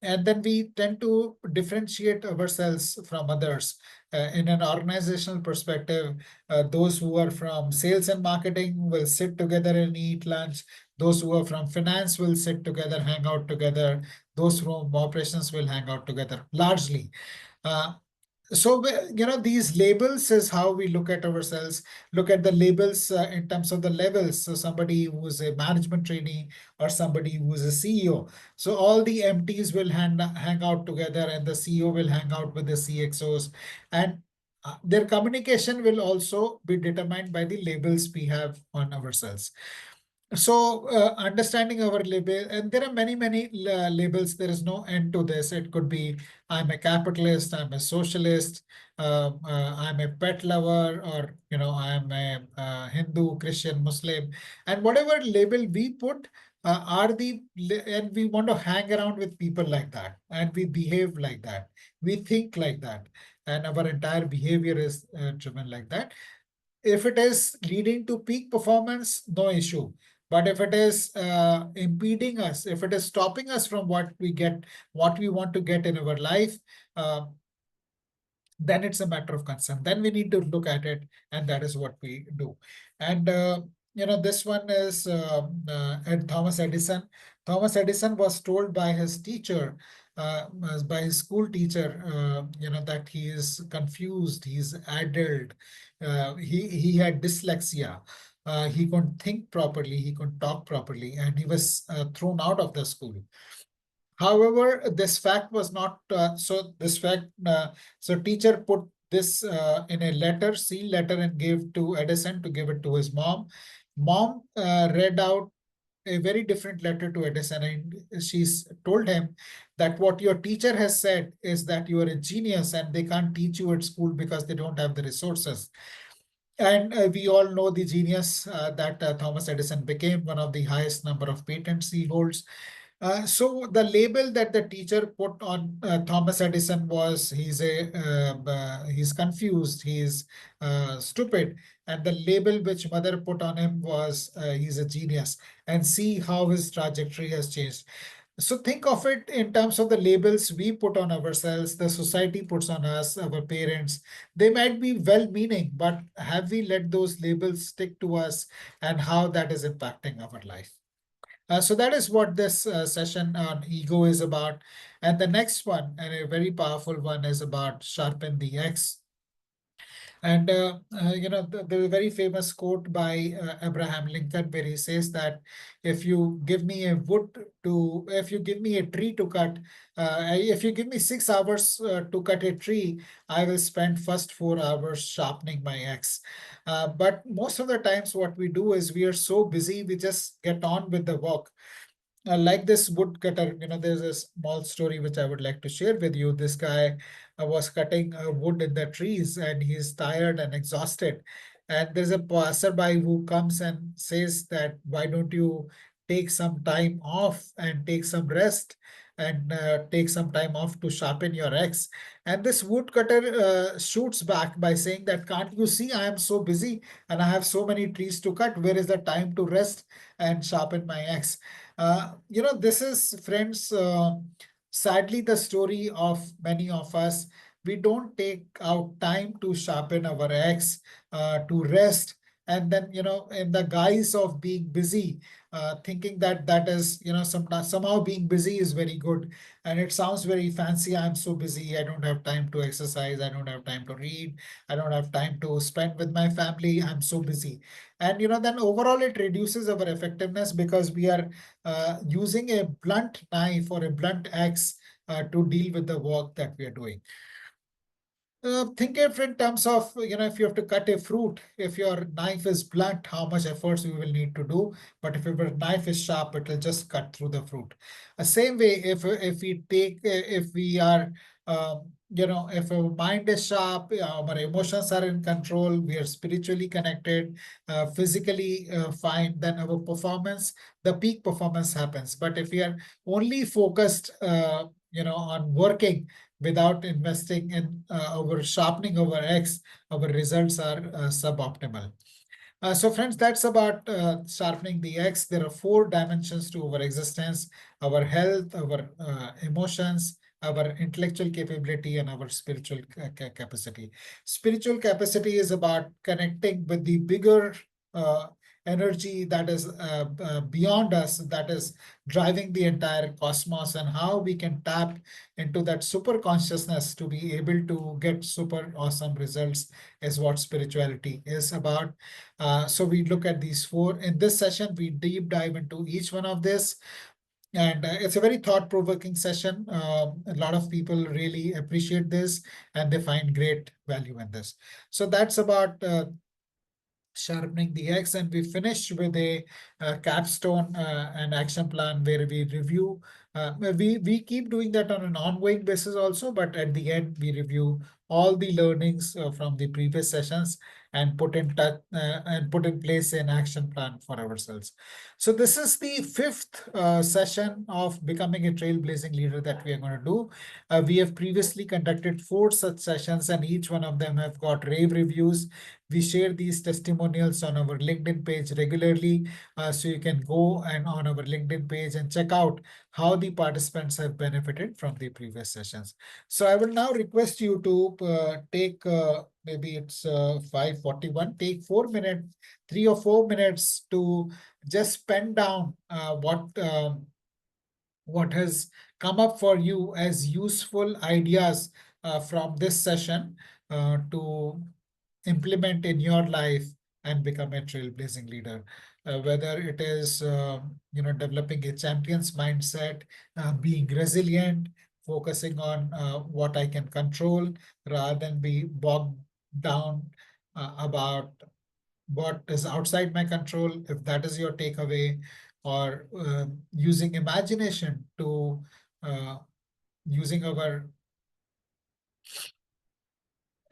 S1: and then we tend to differentiate ourselves from others. In an organizational perspective, those who are from sales and marketing will sit together and eat lunch. Those who are from finance will sit together, hang out together. Those from operations will hang out together largely. Uh, so these labels is how we look at ourselves. Look at the labels in terms of the levels. So somebody who's a management trainee, or somebody who's a CEO, so all the MTs will hang out together, and the CEO will hang out with the CXOs, and their communication will also be determined by the labels we have on ourselves. So understanding our label, and there are many labels. There is no end to this. It could be, I'm a capitalist, I'm a socialist, I'm a pet lover, or I'm a Hindu, Christian, Muslim, and whatever label we put, and we want to hang around with people like that, and we behave like that, we think like that, and our entire behavior is driven like that. If it is leading to peak performance, no issue. But if it is impeding us, if it is stopping us from what we want to get in our life, uh, then it's a matter of concern. Then we need to look at it, and that is what we do. And this one is Thomas Edison. Thomas Edison was told by his teacher, by his school teacher, that he is confused, he's adult, he had dyslexia. He couldn't think properly, he couldn't talk properly, and he was thrown out of the school. However, this fact was not so. This fact, so teacher put this in a letter, sealed letter, and gave to Edison to give it to his mom. Mom read out a very different letter to Edison, and she's told him that what your teacher has said is that you are a genius and they can't teach you at school because they don't have the resources. And we all know the genius that Thomas Edison became, one of the highest number of patents he holds. So the label that the teacher put on Thomas Edison was he's confused, he's stupid, and the label which mother put on him was he's a genius. And see how his trajectory has changed. So think of it in terms of the labels we put on ourselves, the society puts on us, our parents. They might be well-meaning, but have we let those labels stick to us, and how that is impacting our life? So that is what this session on ego is about. And the next one, and a very powerful one, is about sharpen the X. And there's a very famous quote by Abraham Lincoln where he says that if you give me if you give me a tree to cut, if you give me 6 hours to cut a tree, I will spend first 4 hours sharpening my axe. But most of the times, what we do is we are so busy, we just get on with the work. Like this woodcutter, there's a small story which I would like to share with you. This guy was cutting wood in the trees and he's tired and exhausted. And there's a passerby who comes and says that, why don't you take some time off and take some rest and take some time off to sharpen your axe? And this woodcutter shoots back by saying that, can't you see I am so busy and I have so many trees to cut? Where is the time to rest and sharpen my axe? This is, friends, sadly, the story of many of us. We don't take out time to sharpen our axe, to rest. And then, in the guise of being busy, thinking that that is, somehow being busy is very good. And it sounds very fancy. I'm so busy. I don't have time to exercise. I don't have time to read. I don't have time to spend with my family. I'm so busy. And, then overall it reduces our effectiveness because we are using a blunt knife or a blunt axe to deal with the work that we are doing. Think of it in terms of, if you have to cut a fruit, if your knife is blunt, how much efforts you will need to do. But if your knife is sharp, it will just cut through the fruit. The same way, if we are, if our mind is sharp, our emotions are in control, we are spiritually connected, physically fine, then our performance, the peak performance happens. But if we are only focused, on working, without investing in our sharpening our X, our results are suboptimal. So friends, that's about sharpening the X. There are 4 dimensions to our existence: our health, our emotions, our intellectual capability, and our spiritual capacity. Spiritual capacity is about connecting with the bigger energy that is beyond us, that is driving the entire cosmos, and how we can tap into that super consciousness to be able to get super awesome results is what spirituality is about. So we look at these 4. In this session, we deep dive into each one of this. And it's a very thought-provoking session. A lot of people really appreciate this and they find great value in this. So that's about sharpening the X, and we finish with a capstone and action plan where we review. We keep doing that on an ongoing basis also, but at the end we review all the learnings from the previous sessions and put in touch and put in place an action plan for ourselves. So this is the 5th session of becoming a trailblazing leader that we are going to do. We have previously conducted 4 such sessions, and each one of them have got rave reviews. We share these testimonials on our LinkedIn page regularly. So you can go and on our LinkedIn page and check out how the participants have benefited from the previous sessions. So I will now request you to take, maybe it's 5:41, take 4 minutes, 3 or 4 minutes to just pen down what has come up for you as useful ideas from this session to implement in your life and become a trailblazing leader. Whether it is developing a champion's mindset, being resilient, focusing on what I can control rather than be bogged down about what is outside my control, if that is your takeaway, or using imagination to using our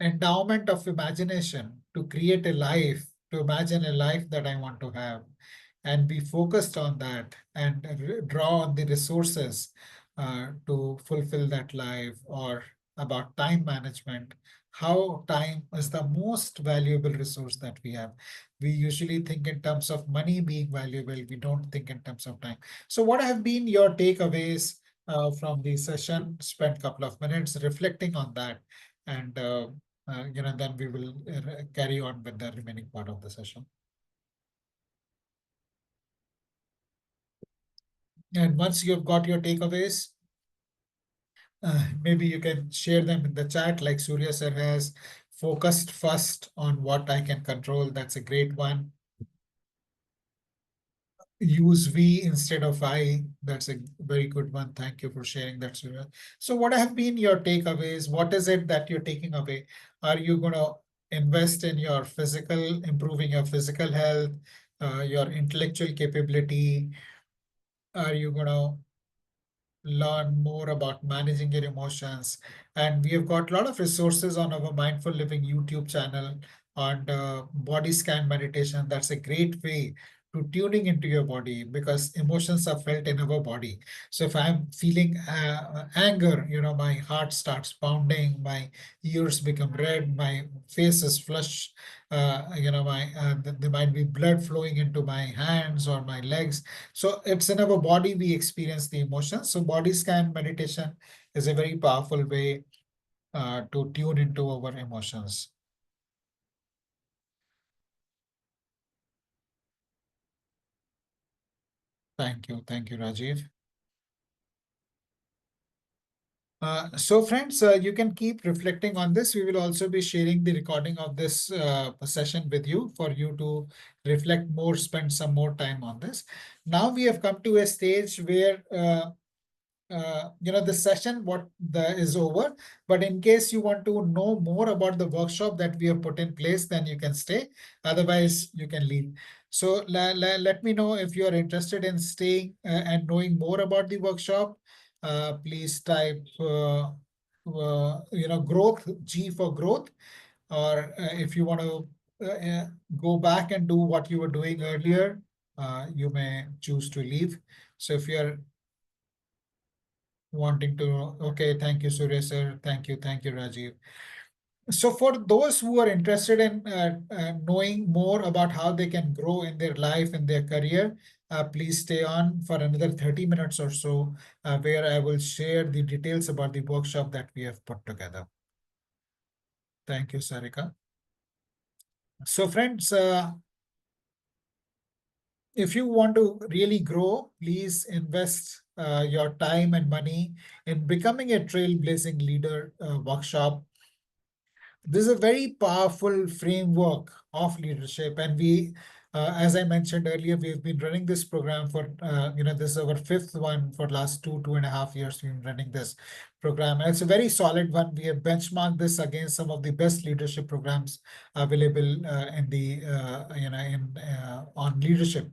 S1: endowment of imagination to create a life, to imagine a life that I want to have, and be focused on that and draw on the resources to fulfill that life, or about time management, how time is the most valuable resource that we have. We usually think in terms of money being valuable, we don't think in terms of time. So, what have been your takeaways from the session? Spend a couple of minutes reflecting on that, and then we will carry on with the remaining part of the session. And once you've got your takeaways, maybe you can share them in the chat, like Surya sir has. Focused first on what I can control. That's a great one. Use we instead of I. That's a very good one. Thank you for sharing that, Surya. So what have been your takeaways? What is it that you're taking away? Are you going to invest in your physical, improving your physical health, your intellectual capability? Are you going to learn more about managing your emotions? And we have got a lot of resources on our Mindful Living YouTube channel on body scan meditation. That's a great way to tuning into your body, because emotions are felt in our body. So if I'm feeling anger, my heart starts pounding, my ears become red, my face is flush, there might be blood flowing into my hands or my legs. So it's in our body we experience the emotions. So body scan meditation is a very powerful way to tune into our emotions. Thank you, Rajiv. So friends, you can keep reflecting on this. We will also be sharing the recording of this session with you for you to reflect more, spend some more time on this. Now we have come to a stage where the session is over, but in case you want to know more about the workshop that we have put in place, then you can stay. Otherwise, you can leave. So let me know if you are interested in staying and knowing more about the workshop. Please type growth, G for growth, or if you want to go back and do what you were doing earlier, you may choose to leave. So if you're wanting to, okay, thank you, Surya sir. Thank you, Rajiv. So for those who are interested in knowing more about how they can grow in their life and their career, please stay on for another 30 minutes or so, where I will share the details about the workshop that we have put together. Thank you, Sarika. So friends, if you want to really grow, please invest your time and money in becoming a trailblazing leader workshop. This is a very powerful framework of leadership, and we, as I mentioned earlier, we've been running this program for, this is our fifth one for last 2.5 years. We've been running this program, and it's a very solid one. We have benchmarked this against some of the best leadership programs available in the, on leadership.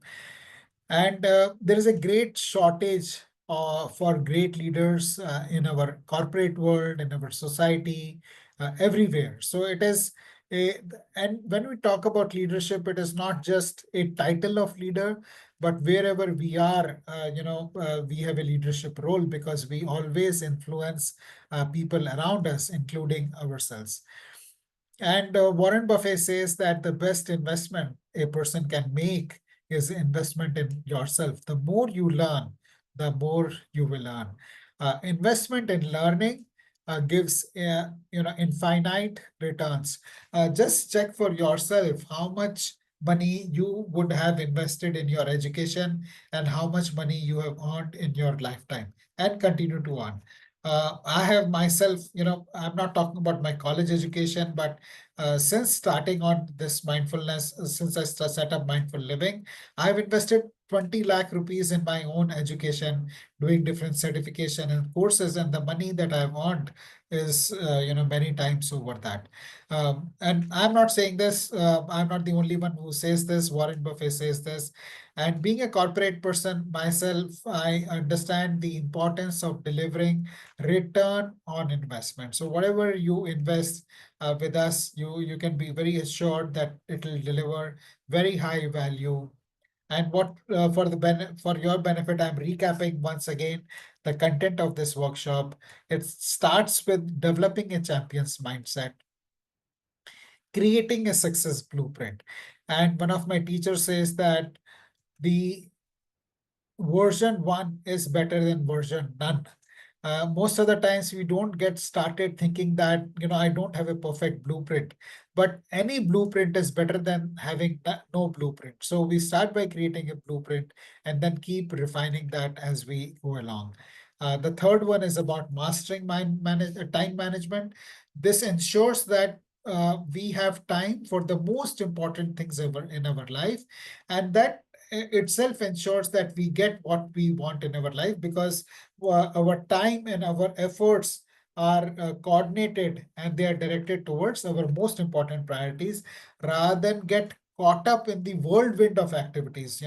S1: And there is a great shortage for great leaders in our corporate world, in our society, everywhere. So it is a, and when we talk about leadership, it is not just a title of leader, but wherever we are, we have a leadership role, because we always influence people around us, including ourselves. And Warren Buffett says that the best investment a person can make is investment in yourself. The more you learn, the more you will earn. Investment in learning gives infinite returns. Just check for yourself how much money you would have invested in your education and how much money you have earned in your lifetime and continue to earn. I have myself, I'm not talking about my college education, but since starting on this mindfulness, since I set up mindful living, I've invested 20 lakh rupees in my own education, doing different certification and courses, and the money that I've earned is, many times over that. And I'm not saying this, I'm not the only one who says this. Warren Buffett says this. And being a corporate person myself, I understand the importance of delivering return on investment. So whatever you invest with us, you can be very assured that it will deliver very high value. And what for your benefit, I'm recapping once again the content of this workshop. It starts with developing a champion's mindset, creating a success blueprint. And one of my teachers says that the version one is better than version none. Most of the times we don't get started thinking that, I don't have a perfect blueprint, but any blueprint is better than having no blueprint. So we start by creating a blueprint and then keep refining that as we go along. The third one is about mastering time management. This ensures that we have time for the most important things ever in our life, and that itself ensures that we get what we want in our life, because our time and our efforts are coordinated and they are directed towards our most important priorities, rather than get caught up in the whirlwind of activities.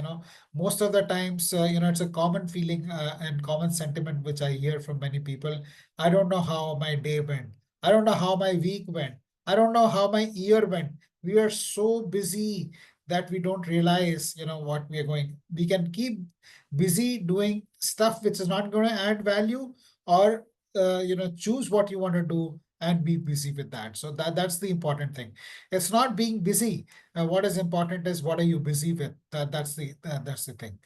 S1: Most of the times, it's a common feeling and common sentiment which I hear from many people. I don't know how my day went. I don't know how my week went. I don't know how my year went. We are so busy that we don't realize, what we are going. We can keep busy doing stuff which is not going to add value, or choose what you want to do and be busy with that. So that's the important thing. It's not being busy. What is important is what are you busy with. That's the thing.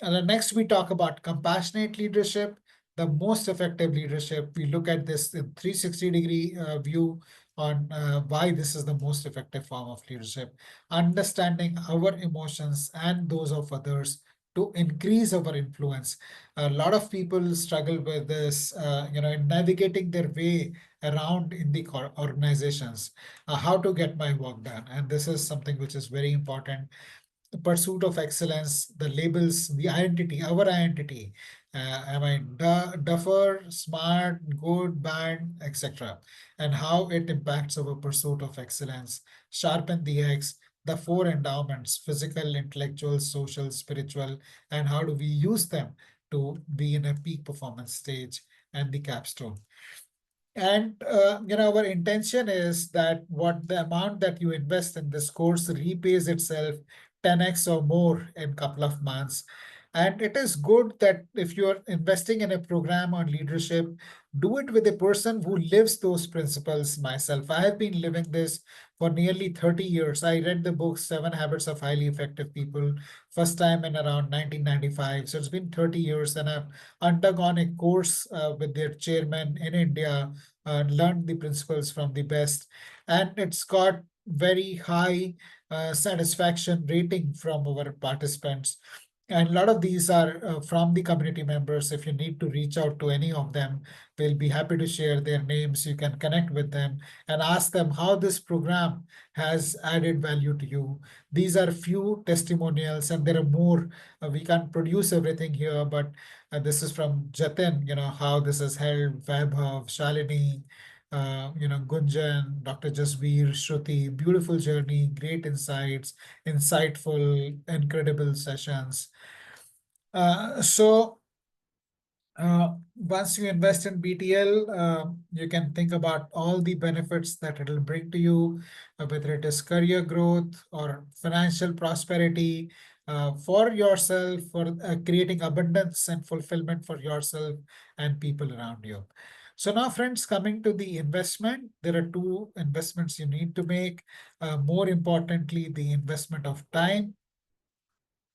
S1: And then next, we talk about compassionate leadership, the most effective leadership. We look at this in 360-degree view on why this is the most effective form of leadership, understanding our emotions and those of others to increase our influence. A lot of people struggle with this, in navigating their way around in the organizations, how to get my work done. And this is something which is very important. The pursuit of excellence, the labels, the identity, our identity. Am I duffer, smart, good, bad, etc. And how it impacts our pursuit of excellence. Sharpen the X, the four endowments: physical, intellectual, social, spiritual, and how do we use them to be in a peak performance stage, and the capstone. And our intention is that what the amount that you invest in this course repays itself 10x or more in a couple of months. And it is good that if you're investing in a program on leadership, do it with a person who lives those principles. Myself, I have been living this for nearly 30 years. I read the book Seven Habits of Highly Effective People first time in around 1995. So it's been 30 years, and I've undergone a course with their chairman in India, learned the principles from the best, and it's got very high satisfaction rating from our participants. And a lot of these are from the community members. If you need to reach out to any of them, they'll be happy to share their names. You can connect with them and ask them how this program has added value to you. These are few testimonials, and there are more. We can't produce everything here, but this is from Jatin, how this has helped Vaibhav, Shalini, Gunjan, Dr. Jasbir, Shruti. Beautiful journey, great insights, insightful, incredible sessions. So once you invest in BTL, you can think about all the benefits that it'll bring to you, whether it is career growth or financial prosperity for yourself, for creating abundance and fulfillment for yourself and people around you. So now, friends, coming to the investment, there are two investments you need to make. More importantly, the investment of time.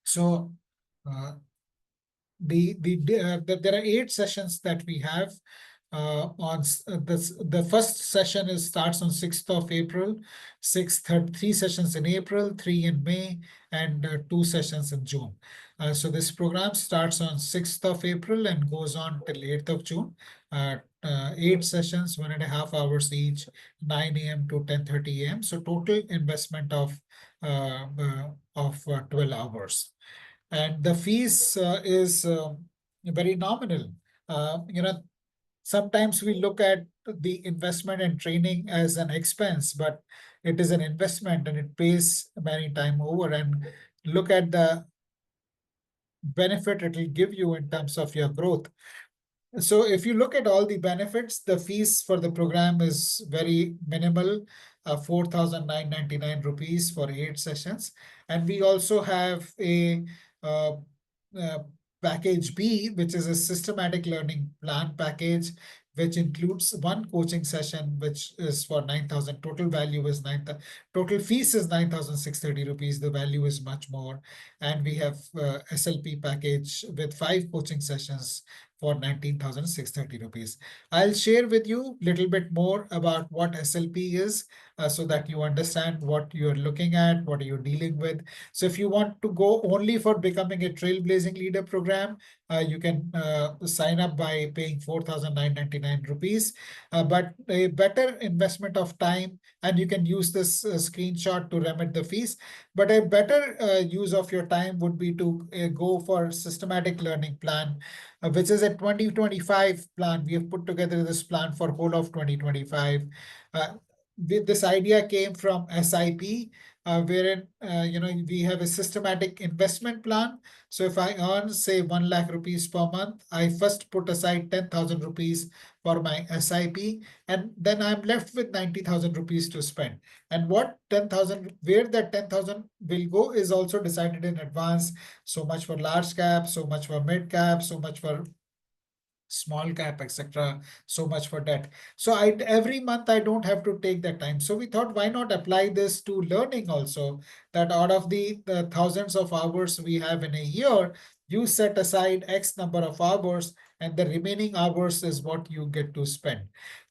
S1: So uh, there are 8 sessions that we have on this. The first session starts on 6th of April, 3 sessions in April, 3 in May, and 2 sessions in June. So this program starts on 6th of April and goes on till 8th of June. 8 sessions, 1.5 hours each, 9 a.m. to 10:30 a.m. So total investment of 12 hours. And the fees is very nominal. Sometimes we look at the investment and training as an expense, but it is an investment and it pays many time over. And look at the benefit it will give you in terms of your growth. So if you look at all the benefits, the fees for the program is very minimal, 4,999 rupees for 8 sessions. And we also have a uh, uh, package B, which is a systematic learning plan package, which includes one coaching session, which is for 9,000. Total value is 9,000. Total fees is 9,630 rupees. The value is much more. And we have SLP package with 5 coaching sessions for 19,630 rupees. I'll share with you a little bit more about what SLP is so that you understand what you're looking at, what are you dealing with. So if you want to go only for becoming a Trailblazing Leader program, you can sign up by paying 4,999 rupees. But a better investment of time, and you can use this screenshot to remit the fees. But a better use of your time would be to go for systematic learning plan, which is a 2025 plan. We have put together this plan for whole of 2025. Uh, this idea came from SIP, wherein we have a systematic investment plan. So if I earn say 1 lakh rupees per month, I first put aside 10,000 rupees for my SIP, and then I'm left with 90,000 rupees to spend. And what 10,000, where that 10,000 will go is also decided in advance. So much for large cap, so much for mid cap, so much for small cap, etc. So much for that. So every month I don't have to take that time. So we thought, why not apply this to learning also? That out of the thousands of hours we have in a year, you set aside X number of hours, and the remaining hours is what you get to spend.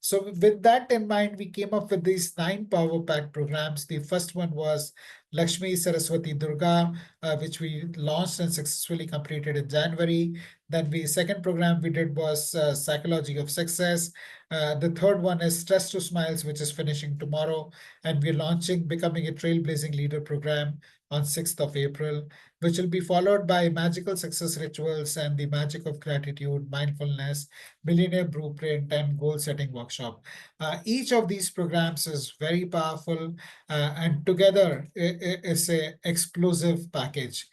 S1: So with that in mind, we came up with these 9 power pack programs. The first one was Lakshmi Saraswati Durga, which we launched and successfully completed in January. Then the second program we did was Psychology of Success. The third one is Stress to Smiles, which is finishing tomorrow. And we're launching Becoming a Trailblazing Leader program on 6th of April, which will be followed by Magical Success Rituals and the Magic of Gratitude, Mindfulness, Millionaire Blueprint, and Goal Setting Workshop. Each of these programs is very powerful, and together it's a explosive package.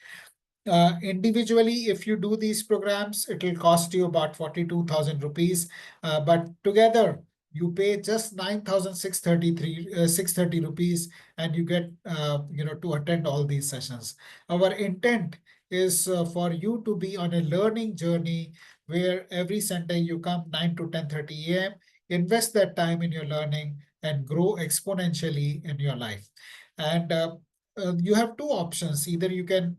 S1: Individually, if you do these programs, it will cost you about 42,000 rupees. But together, you pay just 630 rupees, and you get to attend all these sessions. Our intent is for you to be on a learning journey where every Sunday you come 9 to 10:30 a.m., invest that time in your learning and grow exponentially in your life. And you have two options. Either you can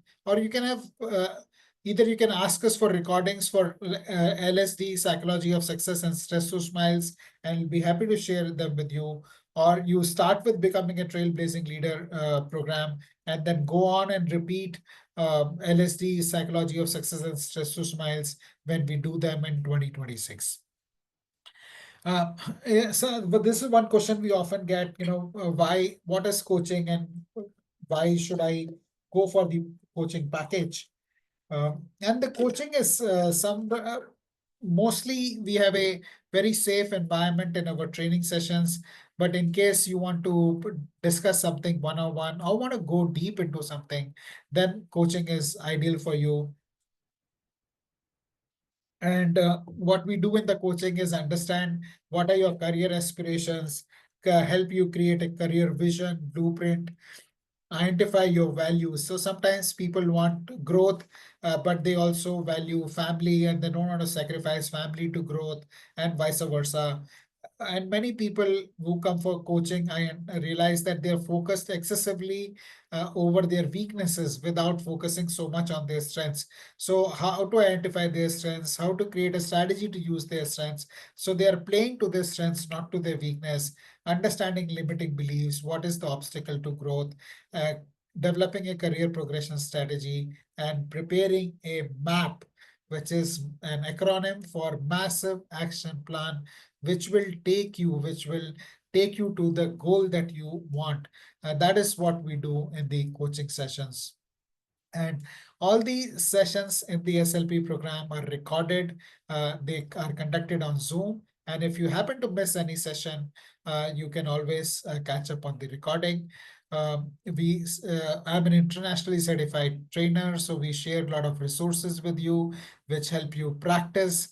S1: ask us for recordings for LSD, Psychology of Success, and Stress to Smiles, and we'll be happy to share them with you. Or you start with Becoming a Trailblazing Leader program and then go on and repeat LSD, Psychology of Success, and Stress to Smiles when we do them in 2026. But this is one question we often get, what is coaching and why should I go for the coaching package? And the coaching is mostly we have a very safe environment in our training sessions. But in case you want to discuss something one-on-one or want to go deep into something, then coaching is ideal for you. And what we do in the coaching is understand what are your career aspirations, help you create a career vision, blueprint, identify your values. So sometimes people want growth, but they also value family and they don't want to sacrifice family to growth and vice versa. And many people who come for coaching, I realize that they're focused excessively over their weaknesses without focusing so much on their strengths. So how to identify their strengths, how to create a strategy to use their strengths. So they are playing to their strengths, not to their weakness, understanding limiting beliefs, what is the obstacle to growth, uh, developing a career progression strategy, and preparing a MAP, which is an acronym for Massive Action Plan, which will take you to the goal that you want. That is what we do in the coaching sessions. And all the sessions in the SLP program are recorded. They are conducted on Zoom. And if you happen to miss any session, you can always catch up on the recording. I'm an internationally certified trainer, so we share a lot of resources with you, which help you practice.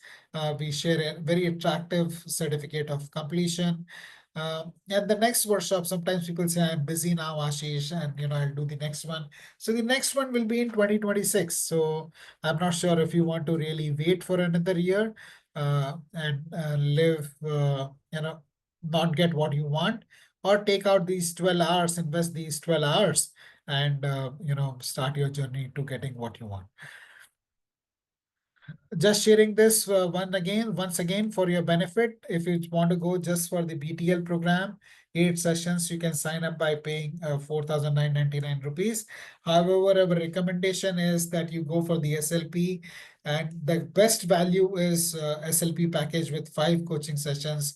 S1: We share a very attractive certificate of completion. And the next workshop, sometimes people say, I'm busy now, Ashish, and I'll do the next one. So the next one will be in 2026. So I'm not sure if you want to really wait for another year and live, not get what you want, or take out these 12 hours, invest these 12 hours, and start your journey to getting what you want. Just sharing this once again for your benefit. If you want to go just for the BTL program, 8 sessions, you can sign up by paying 4,999 rupees. However, our recommendation is that you go for the SLP, and the best value is SLP package with 5 coaching sessions,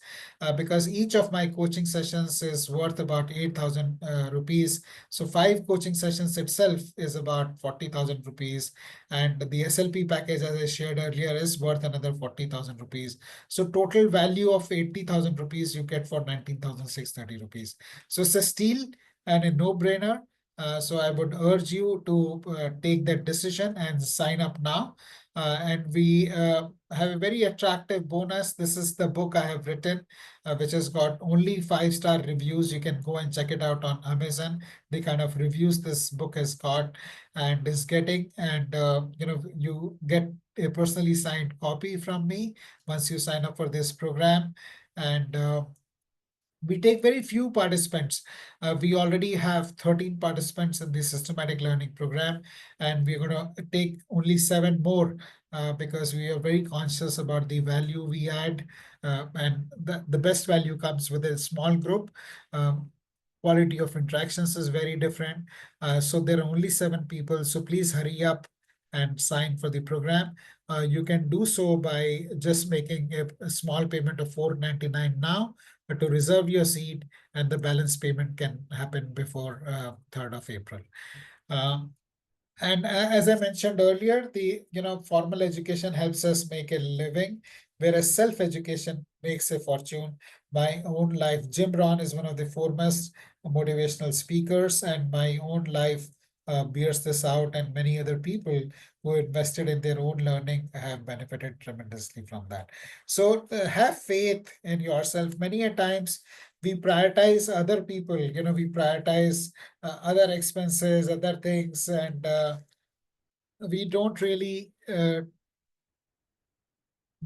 S1: because each of my coaching sessions is worth about 8,000 rupees. So 5 coaching sessions itself is about 40,000 rupees. And the SLP package, as I shared earlier, is worth another 40,000 rupees. So total value of 80,000 rupees you get for 19,630 rupees. So it's a steal and a no-brainer. So I would urge you to take that decision and sign up now. And we have a very attractive bonus. This is the book I have written, which has got only 5-star reviews. You can go and check it out on Amazon. The kind of reviews this book has got and is getting, and you get a personally signed copy from me once you sign up for this program. And we take very few participants. We already have 13 participants in the systematic learning program, and we're going to take only 7 more because we are very conscious about the value we add. And the best value comes with a small group. Quality of interactions is very different. So there are only 7 people. So please hurry up and sign for the program. You can do so by just making a small payment of $499 now to reserve your seat, and the balance payment can happen before 3rd of April. And as I mentioned earlier, the formal education helps us make a living, whereas self-education makes a fortune. My own life, Jim Rohn is one of the foremost motivational speakers, and my own life bears this out, and many other people who invested in their own learning have benefited tremendously from that. So have faith in yourself. Many a times we prioritize other people, we prioritize other expenses, other things, and we don't really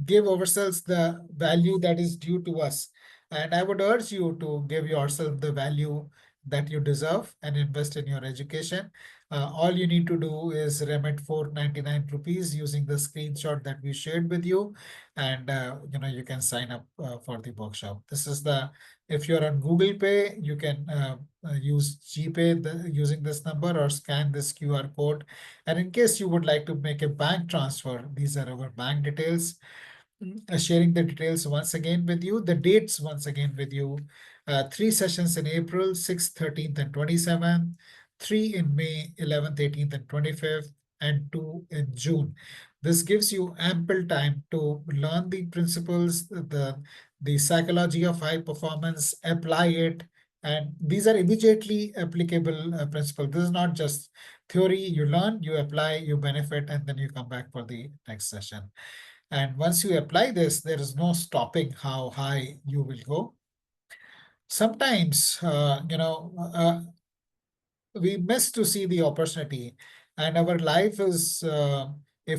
S1: give ourselves the value that is due to us. And I would urge you to give yourself the value that you deserve and invest in your education. All you need to do is remit 499 rupees using the screenshot that we shared with you, and you can sign up for the workshop. This is if you're on Google Pay, you can use GPay using this number, or scan this QR code. And in case you would like to make a bank transfer, these are our bank details. Sharing the details once again with you, the dates once again with you. 3 sessions in April, 6th, 13th, and 27th, 3 in May, 11th, 18th, and 25th, and 2 in June. This gives you ample time to learn the principles, the psychology of high performance, apply it, and these are immediately applicable principles. This is not just theory. You learn, you apply, you benefit, and then you come back for the next session. And once you apply this, there is no stopping how high you will go. Sometimes, we miss to see the opportunity, and our life is a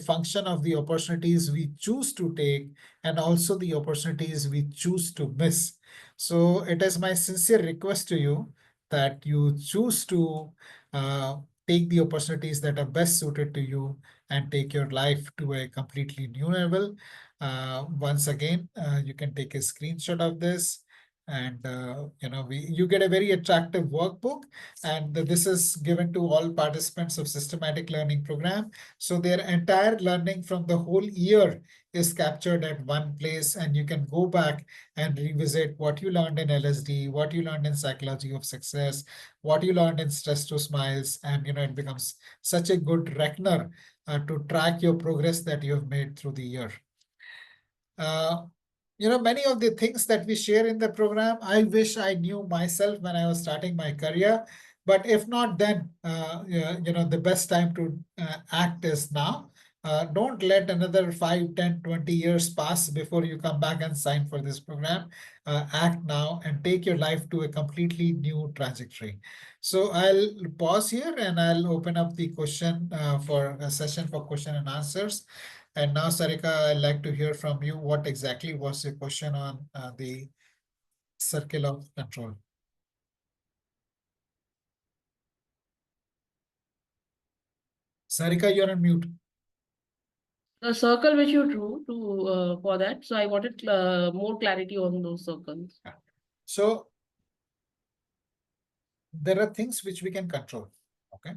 S1: function of the opportunities we choose to take and also the opportunities we choose to miss. So it is my sincere request to you that you choose to uh, take the opportunities that are best suited to you and take your life to a completely new level. Once again, you can take a screenshot of this And you get a very attractive workbook, and this is given to all participants of systematic learning program. So their entire learning from the whole year is captured at one place, and you can go back and revisit what you learned in LSD, what you learned in psychology of success, what you learned in stress to smiles, and it becomes such a good reckoner to track your progress that you have made through the year. Many of the things that we share in the program, I wish I knew myself when I was starting my career. But if not, then the best time to act is now. Don't let another 5, 10, 20 years pass before you come back and sign for this program. Act now and take your life to a completely new trajectory. So I'll pause here and I'll open up the for a session for question and answers. And now, Sarika, I'd like to hear from you. What exactly was your question on the circle of control? Sarika, you're on mute.
S3: The circle which you drew to for that, so I wanted more clarity on those circles.
S1: So there are things which we can control. Okay.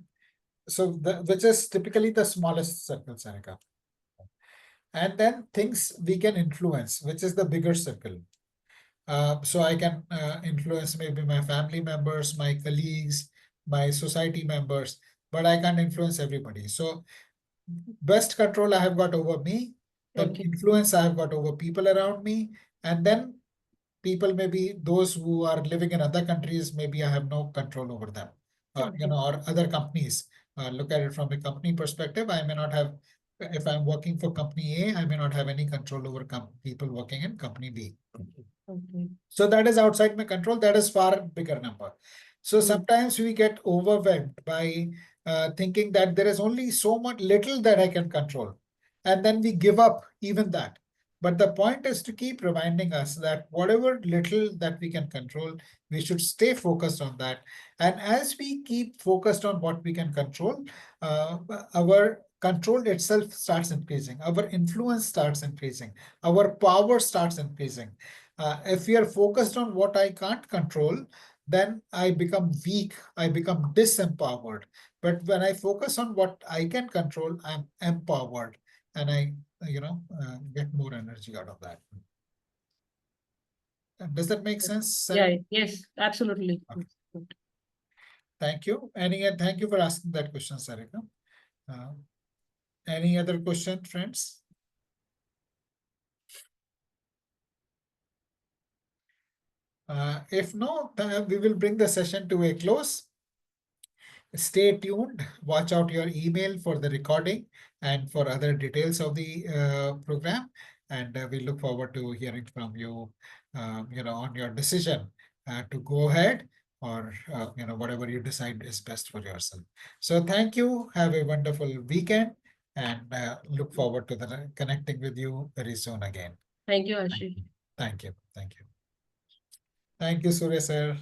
S1: So which is typically the smallest circle, Sarika. And then things we can influence, which is the bigger circle. So I can influence maybe my family members, my colleagues, my society members, but I can't influence everybody. So best control I have got over me, then
S3: Okay.
S1: influence I have got over people around me, and then people, maybe those who are living in other countries, maybe I have no control over them,
S3: Okay.
S1: or other companies. Look at it from a company perspective. I may not have, if I'm working for company A, I may not have any control over people working in company B.
S3: Okay.
S1: So that is outside my control. That is far bigger number. So sometimes we get overwhelmed by thinking that there is only so much little that I can control. And then we give up even that. But the point is to keep reminding us that whatever little that we can control, we should stay focused on that. And as we keep focused on what we can control, our control itself starts increasing. Our influence starts increasing. Our power starts increasing. If we are focused on what I can't control, then I become weak, I become disempowered. But when I focus on what I can control, I'm empowered, and I, get more energy out of that. Does that make sense,
S3: Yeah,
S1: Sarika?
S3: yes, absolutely.
S1: Okay. Thank you. Thank you for asking that question, Sarika. Any other question, friends? If no, then we will bring the session to a close. Stay tuned. Watch out your email for the recording and for other details of the program. And we look forward to hearing from you, on your decision to go ahead, or whatever you decide is best for yourself. So thank you. Have a wonderful weekend, and look forward to connecting with you very soon again.
S3: Thank you, Ashish.
S1: Thank you. Thank you. Thank you, Surya sir.